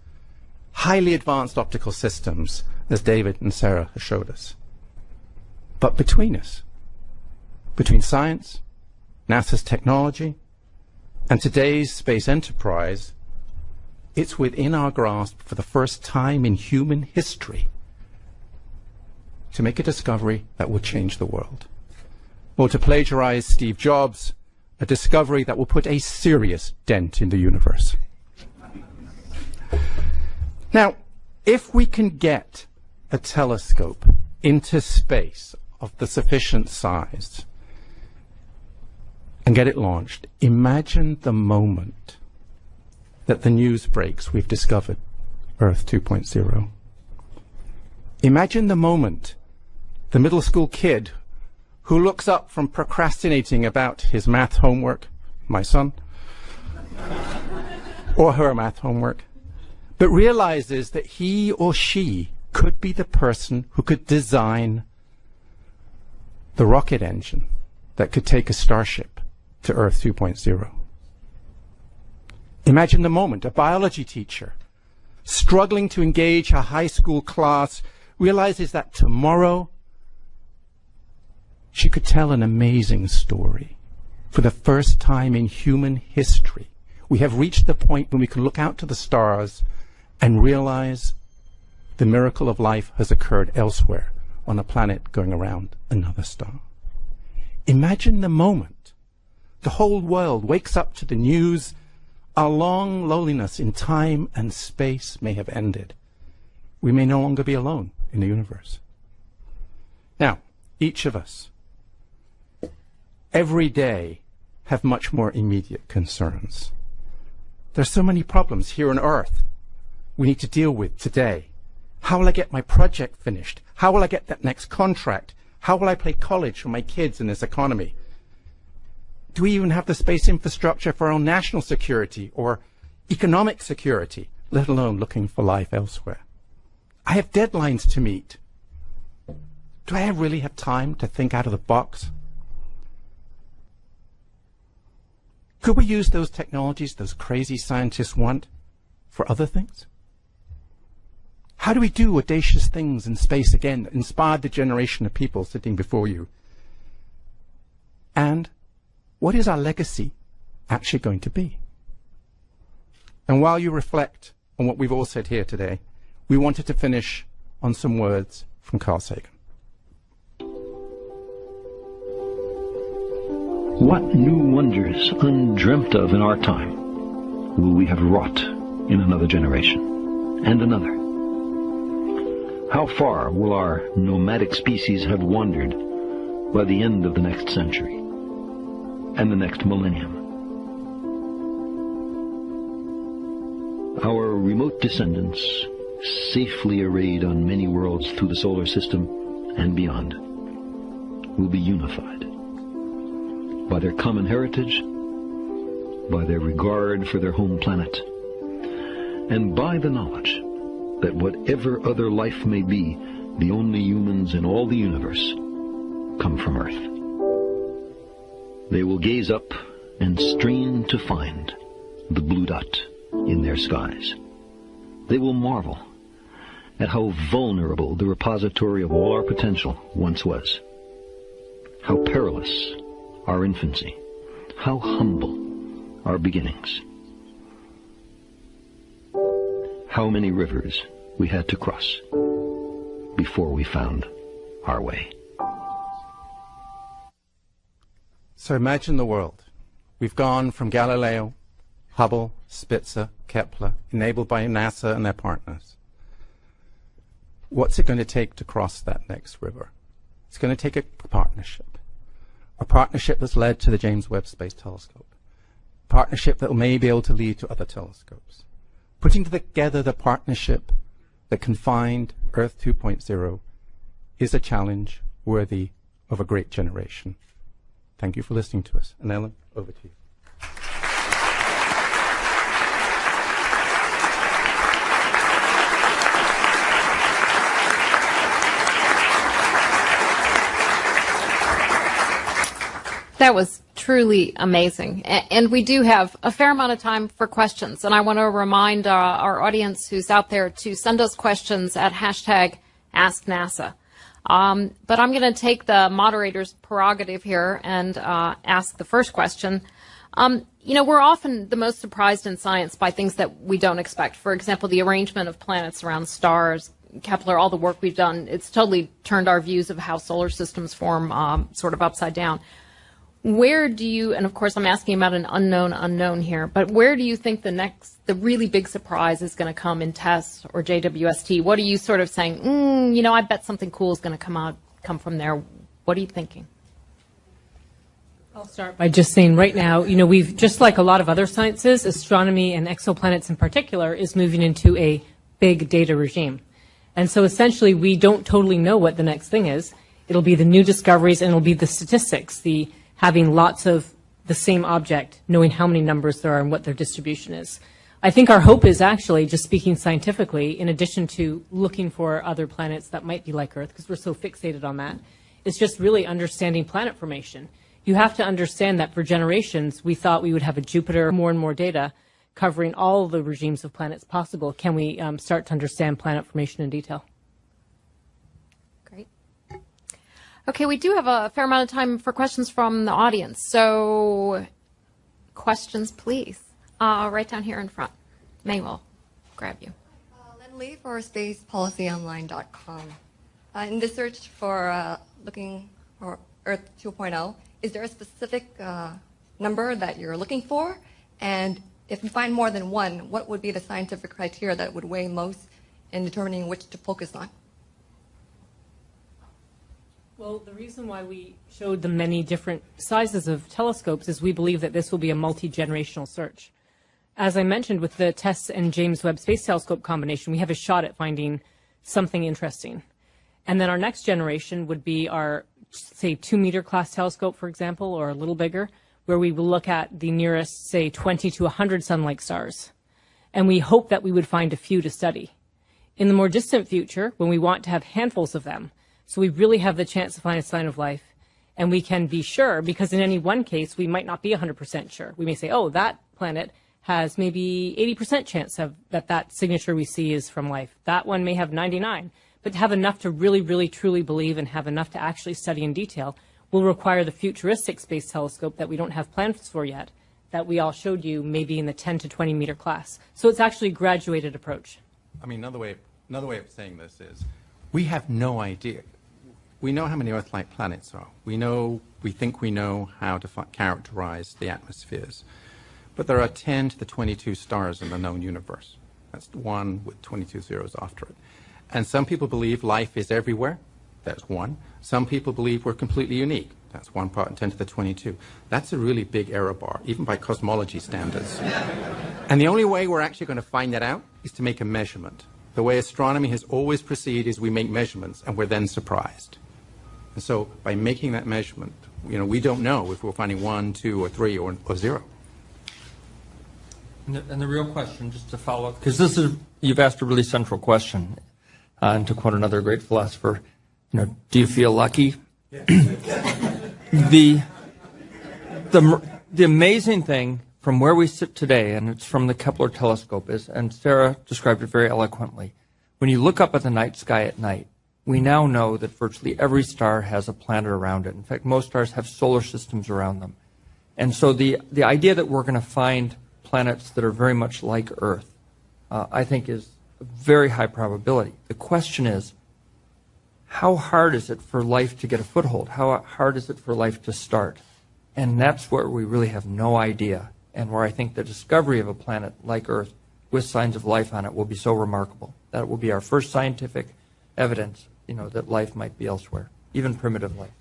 highly advanced optical systems, as David and Sarah have showed us. But between us, between science, NASA's technology, and today's space enterprise, it's within our grasp for the first time in human history to make a discovery that will change the world. Or to plagiarize Steve Jobs, a discovery that will put a serious dent in the universe. Now, if we can get a telescope into space of the sufficient size and get it launched, imagine the moment that the news breaks we've discovered Earth 2.0. Imagine the moment the middle school kid who looks up from procrastinating about his math homework, my son, or her math homework, but realizes that he or she could be the person who could design the rocket engine that could take a starship to Earth 2.0. Imagine the moment a biology teacher, struggling to engage a high school class, realizes that tomorrow she could tell an amazing story. For the first time in human history, we have reached the point when we can look out to the stars and realize the miracle of life has occurred elsewhere on a planet going around another star. Imagine the moment the whole world wakes up to the news our long loneliness in time and space may have ended. We may no longer be alone in the universe. Now, each of us, every day, have much more immediate concerns. There's so many problems here on Earth we need to deal with today. How will I get my project finished? How will I get that next contract? How will I pay college for my kids in this economy? Do we even have the space infrastructure for our own national security or economic security, let alone looking for life elsewhere? I have deadlines to meet. Do I really have time to think out of the box? Could we use those technologies those crazy scientists want for other things? How do we do audacious things in space again that inspired the generation of people sitting before you? And what is our legacy actually going to be? And while you reflect on what we've all said here today, we wanted to finish on some words from Carl Sagan. What new wonders undreamt of in our time will we have wrought in another generation and another? How far will our nomadic species have wandered by the end of the next century and the next millennium? Our remote descendants, safely arrayed on many worlds through the solar system and beyond, will be unified by their common heritage, by their regard for their home planet, and by the knowledge that whatever other life may be, the only humans in all the universe come from Earth. They will gaze up and strain to find the blue dot in their skies. They will marvel at how vulnerable the repository of all our potential once was, how perilous our infancy, how humble our beginnings, how many rivers we had to cross before we found our way. So imagine the world. We've gone from Galileo, Hubble, Spitzer, Kepler, enabled by NASA and their partners. What's it going to take to cross that next river? It's going to take a partnership that's led to the James Webb Space Telescope, a partnership that may be able to lead to other telescopes. Putting together the partnership that can find Earth 2.0 is a challenge worthy of a great generation. Thank you for listening to us. And Ellen, over to you. That was truly amazing. And we do have a fair amount of time for questions. And I want to remind our audience who's out there to send us questions at #AskNASA. But I'm going to take the moderator's prerogative here and ask the first question. You know, we're often the most surprised in science by things that we don't expect. For example, the arrangement of planets around stars, Kepler, all the work we've done, it's totally turned our views of how solar systems form sort of upside down. Where do you, and of course I'm asking about an unknown here, but where do you think the really big surprise is going to come in TESS or JWST? What are you sort of saying, you know, I bet something cool is going to come from there. What are you thinking? I'll start by just saying right now, you know, we've, just like a lot of other sciences, astronomy and exoplanets in particular is moving into a big data regime. And so essentially we don't totally know what the next thing is. It'll be the new discoveries and it'll be the statistics, the having lots of the same object, knowing how many numbers there are and what their distribution is. I think our hope is actually, just speaking scientifically, in addition to looking for other planets that might be like Earth, because we're so fixated on that, is just really understanding planet formation. You have to understand that for generations, we thought we would have a Jupiter, more and more data covering all the regimes of planets possible. Can we start to understand planet formation in detail? Okay, we do have a fair amount of time for questions from the audience. So, questions, please. Right down here in front. May will grab you. Lynn Lee for SpacePolicyOnline.com. In the search for looking for Earth 2.0, is there a specific number that you're looking for? And if you find more than one, what would be the scientific criteria that would weigh most in determining which to focus on? Well, the reason why we showed the many different sizes of telescopes is we believe that this will be a multi-generational search. As I mentioned, with the TESS and James Webb Space Telescope combination, we have a shot at finding something interesting. And then our next generation would be our, say, 2-meter class telescope, for example, or a little bigger, where we will look at the nearest, say, 20 to 100 sun-like stars. And we hope that we would find a few to study. In the more distant future, when we want to have handfuls of them, so we really have the chance to find a sign of life, and we can be sure, because in any one case, we might not be 100% sure. We may say, oh, that planet has maybe 80% chance of that signature we see is from life. That one may have 99. But to have enough to really, really, truly believe and have enough to actually study in detail will require the futuristic space telescope that we don't have plans for yet, that we all showed you maybe in the 10 to 20 meter class. So it's actually a graduated approach. I mean, another way of saying this is we have no idea. We know how many Earth-like planets are. We think we know how to characterize the atmospheres. But there are 10 to the 22 stars in the known universe. That's one with 22 zeros after it. And some people believe life is everywhere. That's one. Some people believe we're completely unique. That's one part in 10 to the 22. That's a really big error bar, even by cosmology standards. And the only way we're actually going to find that out is to make a measurement. The way astronomy has always proceeded is we make measurements and we're then surprised. And so by making that measurement, we don't know if we're finding 1, 2, or 3, or 0. And the real question, just to follow up, because you've asked a really central question, and to quote another great philosopher, do you feel lucky? Yeah. The amazing thing from where we sit today, and it's from the Kepler telescope, is, and Sarah described it very eloquently, when you look up at the night sky at night, we now know that virtually every star has a planet around it. In fact, most stars have solar systems around them. And so the idea that we're going to find planets that are very much like Earth, I think is a very high probability. The question is, how hard is it for life to get a foothold? How hard is it for life to start? And that's where we really have no idea, and where I think the discovery of a planet like Earth with signs of life on it will be so remarkable. That will be our first scientific evidence, that life might be elsewhere, even primitive life.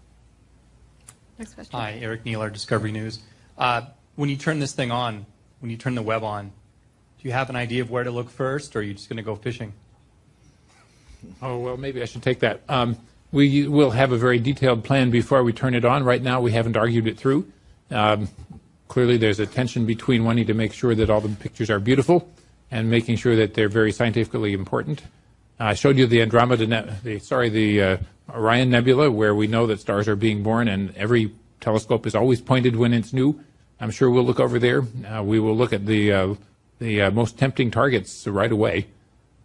Next question. Hi, Eric Neeler, Discovery News. When you turn this thing on, when you turn the web on, do you have an idea of where to look first, or are you just going to go fishing? Oh, well, maybe I should take that. We will have a very detailed plan before we turn it on. Right now, we haven't argued it through. Clearly, there's a tension between wanting to make sure that all the pictures are beautiful and making sure that they're very scientifically important. I showed you the the Orion Nebula, where we know that stars are being born, and every telescope is always pointed when it's new. I'm sure we'll look over there. We will look at the most tempting targets right away,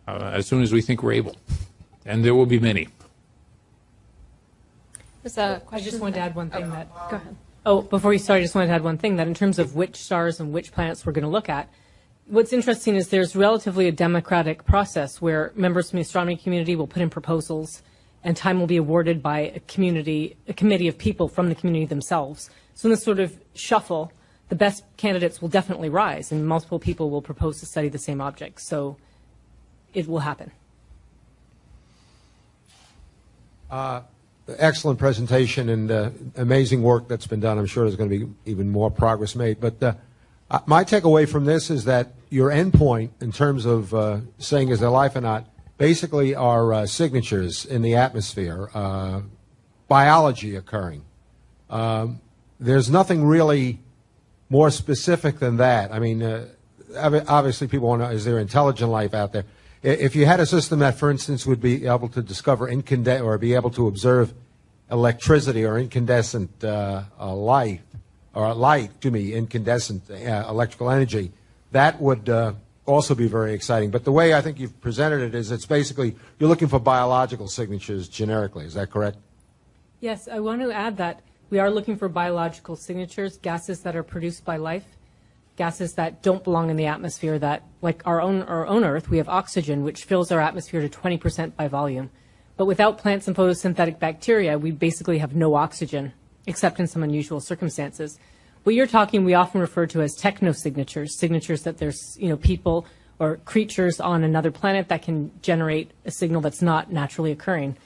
as soon as we think we're able. And there will be many. I just wanted to add one thing that... Go ahead. Oh, before you start, I just wanted to add one thing, that in terms of which stars and which planets we're going to look at, what's interesting is there's relatively a democratic process where members from the astronomy community will put in proposals, and time will be awarded by a committee of people from the community themselves. So in this sort of shuffle, the best candidates will definitely rise, and multiple people will propose to study the same object. So it will happen. Excellent presentation and amazing work that's been done. I'm sure there's going to be even more progress made. But my takeaway from this is that your endpoint in terms of saying is there life or not basically are signatures in the atmosphere, biology occurring. There's nothing really more specific than that. I mean, obviously people want to know, is there intelligent life out there? If you had a system that, for instance, would be able to discover or be able to observe electricity or incandescent incandescent electrical energy, that would also be very exciting. But the way I think you've presented it is it's basically you're looking for biological signatures generically. Is that correct? Yes, I want to add that we are looking for biological signatures, gases that are produced by life, gases that don't belong in the atmosphere, that, like our own Earth, we have oxygen, which fills our atmosphere to 20% by volume. But without plants and photosynthetic bacteria, we basically have no oxygen, except in some unusual circumstances. What you're talking, we often refer to as technosignatures, signatures that there's, people or creatures on another planet that can generate a signal that's not naturally occurring.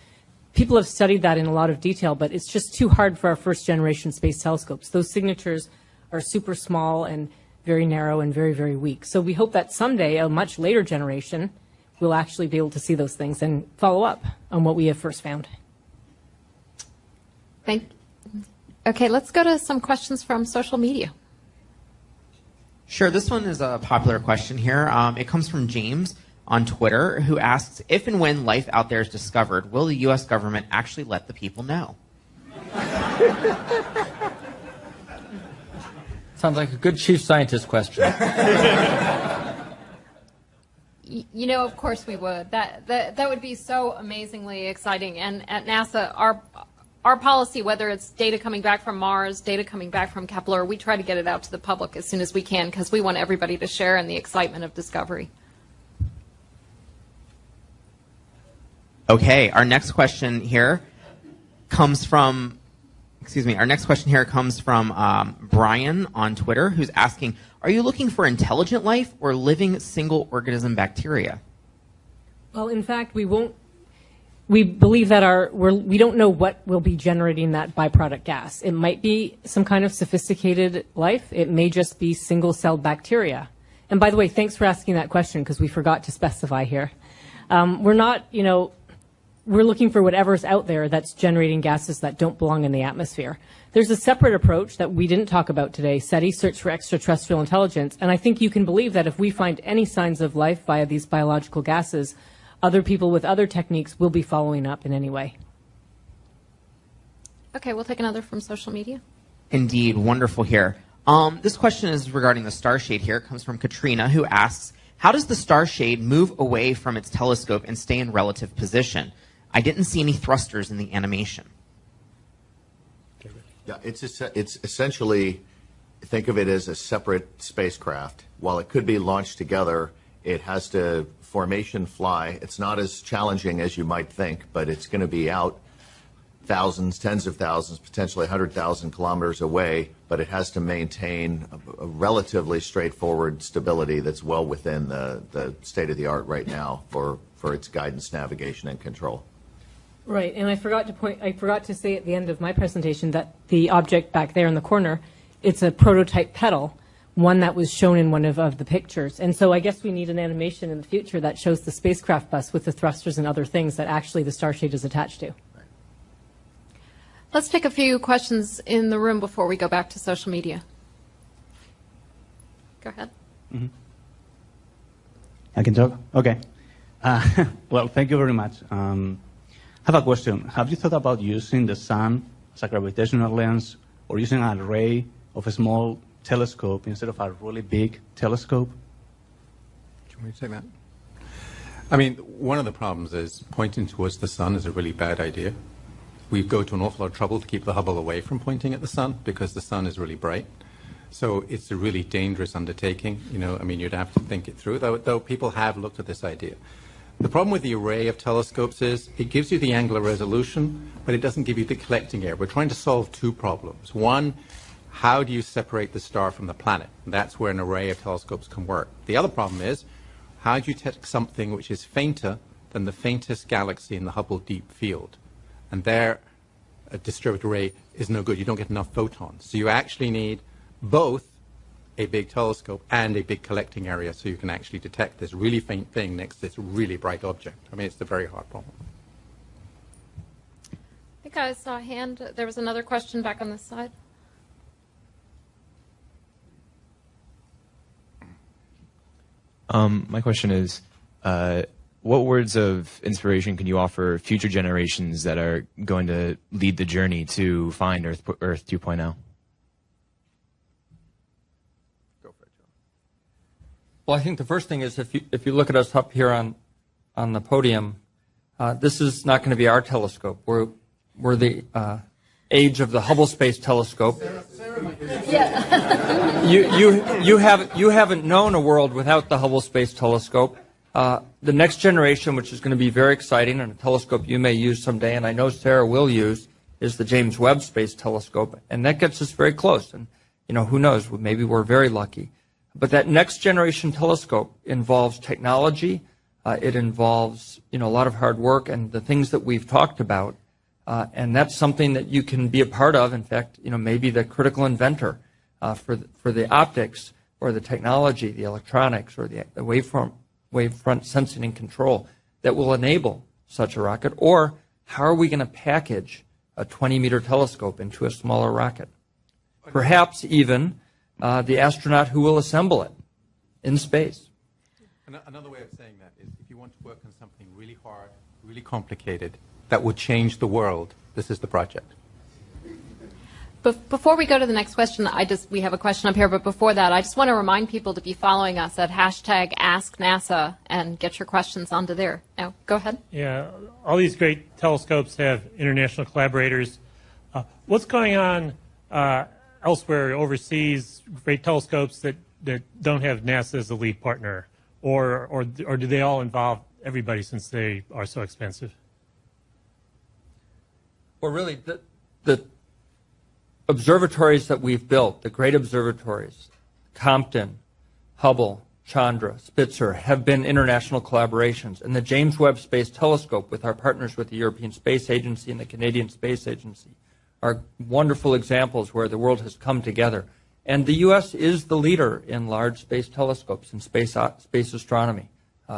People have studied that in a lot of detail, but it's just too hard for our first-generation space telescopes. Those signatures are super small and very narrow and very, very weak. So we hope that someday, a much later generation, will actually be able to see those things and follow up on what we have first found. Thank Okay, let's go to some questions from social media. Sure, this one is a popular question here. It comes from James on Twitter, who asks, if and when life out there is discovered, will the U.S. government actually let the people know? Sounds like a good chief scientist question. You know, of course we would. That would be so amazingly exciting. And at NASA, our policy, whether it's data coming back from Mars, data coming back from Kepler, we try to get it out to the public as soon as we can because we want everybody to share in the excitement of discovery. Okay, our next question here comes from Brian on Twitter, who's asking, are you looking for intelligent life or living single organism bacteria? Well, in fact, we believe that we don't know what will be generating that byproduct gas. It might be some kind of sophisticated life. It may just be single-celled bacteria. And by the way, thanks for asking that question because we forgot to specify here. We're looking for whatever's out there that's generating gases that don't belong in the atmosphere. There's a separate approach that we didn't talk about today, SETI, Search for Extraterrestrial Intelligence, and I think you can believe that if we find any signs of life via these biological gases, other people with other techniques will be following up in any way. Okay, we'll take another from social media. Indeed, wonderful here. This question is regarding the star shade here. It comes from Katrina, who asks, how does the star shade move away from its telescope and stay in relative position? I didn't see any thrusters in the animation. Yeah, it's essentially, think of it as a separate spacecraft. While it could be launched together, it has to formation fly. It's not as challenging as you might think, but it's going to be out thousands, tens of thousands, potentially 100,000 kilometers away, but it has to maintain a relatively straightforward stability that's well within the state of the art right now for its guidance, navigation, and control. Right, and I forgot to say at the end of my presentation that the object back there in the corner, it's a prototype petal, one that was shown in one of the pictures. And so I guess we need an animation in the future that shows the spacecraft bus with the thrusters and other things that actually the star shade is attached to. Let's take a few questions in the room before we go back to social media. Go ahead. Mm-hmm. I can talk? Okay. Well, thank you very much. I have a question. Have you thought about using the sun as a gravitational lens or using an array of a small telescope instead of a really big telescope? Do you want me to take that? I mean, one of the problems is pointing towards the sun is a really bad idea. We go to an awful lot of trouble to keep the Hubble away from pointing at the sun because the sun is really bright. So it's a really dangerous undertaking. I mean, you'd have to think it through, though people have looked at this idea. The problem with the array of telescopes is it gives you the angular resolution, but it doesn't give you the collecting area. We're trying to solve two problems. One, how do you separate the star from the planet? That's where an array of telescopes can work. The other problem is, how do you detect something which is fainter than the faintest galaxy in the Hubble deep field? And there, a distributed array is no good. You don't get enough photons. So you actually need both a big telescope and a big collecting area so you can actually detect this really faint thing next to this really bright object. I mean, it's a very hard problem. I think I saw a hand. There was another question back on this side. My question is, what words of inspiration can you offer future generations that are going to lead the journey to find Earth 2.0? Well, I think the first thing is if you look at us up here on the podium, this is not going to be our telescope. We're the age of the Hubble Space Telescope. You haven't known a world without the Hubble Space Telescope. The next generation, which is going to be very exciting, and a telescope you may use someday, and I know Sarah will use, is the James Webb Space Telescope, and that gets us very close. And who knows? Maybe we're very lucky. But that next generation telescope involves technology. It involves a lot of hard work and the things that we've talked about. And that's something that you can be a part of. In fact, maybe the critical inventor for the optics or the technology, the electronics, or the wavefront sensing and control that will enable such a rocket. Or how are we going to package a 20-meter telescope into a smaller rocket. Perhaps even the astronaut who will assemble it in space. Another way of saying that is if you want to work on something really hard, really complicated, that would change the world, this is the project. Before we go to the next question, we have a question up here, but before that, I just want to remind people to be following us at hashtag AskNASA and get your questions onto there. Now, go ahead. Yeah, all these great telescopes have international collaborators. What's going on elsewhere, overseas, great telescopes that don't have NASA as the lead partner? Or do they all involve everybody since they are so expensive? Well, really, the observatories that we've built, the great observatories, Compton, Hubble, Chandra, Spitzer, have been international collaborations. And the James Webb Space Telescope, with our partners with the European Space Agency and the Canadian Space Agency, are wonderful examples where the world has come together. And the U.S. is the leader in large space telescopes and space astronomy,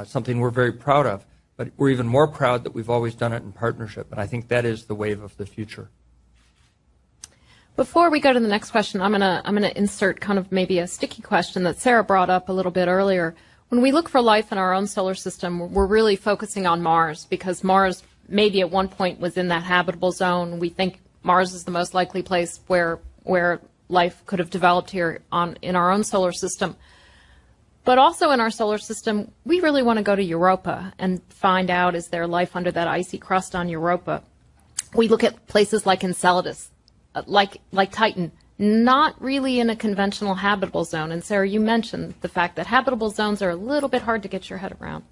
something we're very proud of. But we're even more proud that we've always done it in partnership. And I think that is the wave of the future. Before we go to the next question, I'm gonna insert kind of maybe a sticky question that Sarah brought up a little bit earlier. When we look for life in our own solar system, we're really focusing on Mars because Mars maybe at one point was in that habitable zone. We think Mars is the most likely place where life could have developed here in our own solar system. But also in our solar system, we really want to go to Europa and find out, is there life under that icy crust on Europa? We look at places like Enceladus, like Titan, not really in a conventional habitable zone. And Sarah, you mentioned the fact that habitable zones are a little bit hard to get your head around.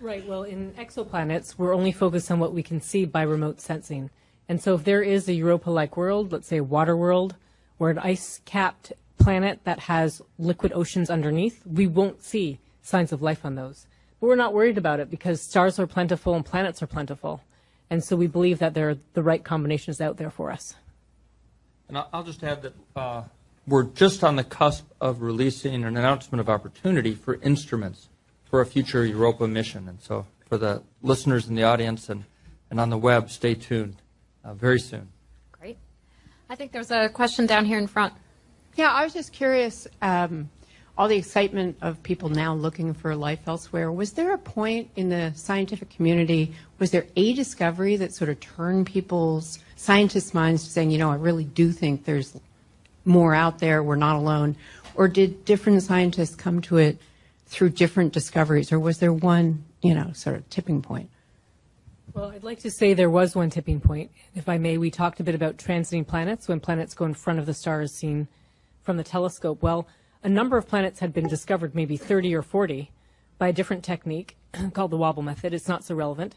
Right. Well, in exoplanets, we're only focused on what we can see by remote sensing. And so if there is a Europa-like world, let's say a water world, or an ice-capped planet that has liquid oceans underneath, we won't see signs of life on those. But we're not worried about it because stars are plentiful and planets are plentiful. And so we believe that there are the right combinations out there for us. And I'll just add that we're just on the cusp of releasing an announcement of opportunity for instruments for a future Europa mission. And so for the listeners in the audience and on the web, stay tuned very soon. Great. I think there's a question down here in front. Yeah, I was just curious, all the excitement of people now looking for life elsewhere, was there a point in the scientific community, was there a discovery that sort of turned people's scientists' minds to saying, you know, I really do think there's more out there, we're not alone? Or did different scientists come to it through different discoveries, or was there one, you know, sort of tipping point? Well, I'd like to say there was one tipping point. If I may, we talked a bit about transiting planets, when planets go in front of the stars seen from the telescope. Well, a number of planets had been discovered, maybe 30 or 40, by a different technique called the wobble method. It's not so relevant.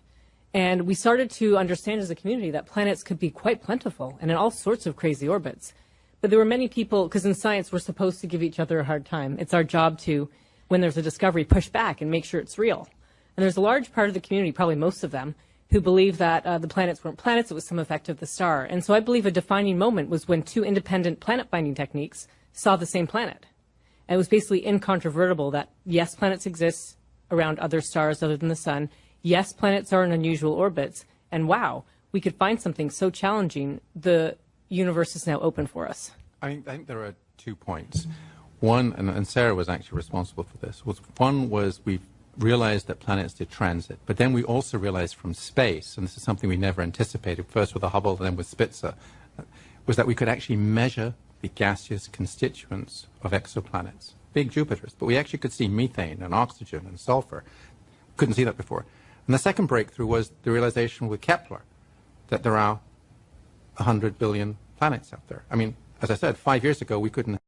And we started to understand as a community that planets could be quite plentiful and in all sorts of crazy orbits. But there were many people, because in science we're supposed to give each other a hard time. It's our job to, when there's a discovery, push back and make sure it's real. And there's a large part of the community, probably most of them, who believe that the planets weren't planets, it was some effect of the star. And so I believe a defining moment was when two independent planet-binding techniques saw the same planet. And it was basically incontrovertible that, yes, planets exist around other stars other than the sun. Yes, planets are in unusual orbits. And wow, we could find something so challenging, the universe is now open for us. I think there are 2 points. One, and Sarah was actually responsible for this, one was we realized that planets did transit, but then we also realized from space, and this is something we never anticipated, first with the Hubble, then with Spitzer, was that we could actually measure the gaseous constituents of exoplanets, big Jupiters, but we actually could see methane and oxygen and sulfur. Couldn't see that before. And the second breakthrough was the realization with Kepler that there are 100 billion planets out there. I mean, as I said, 5 years ago, we couldn't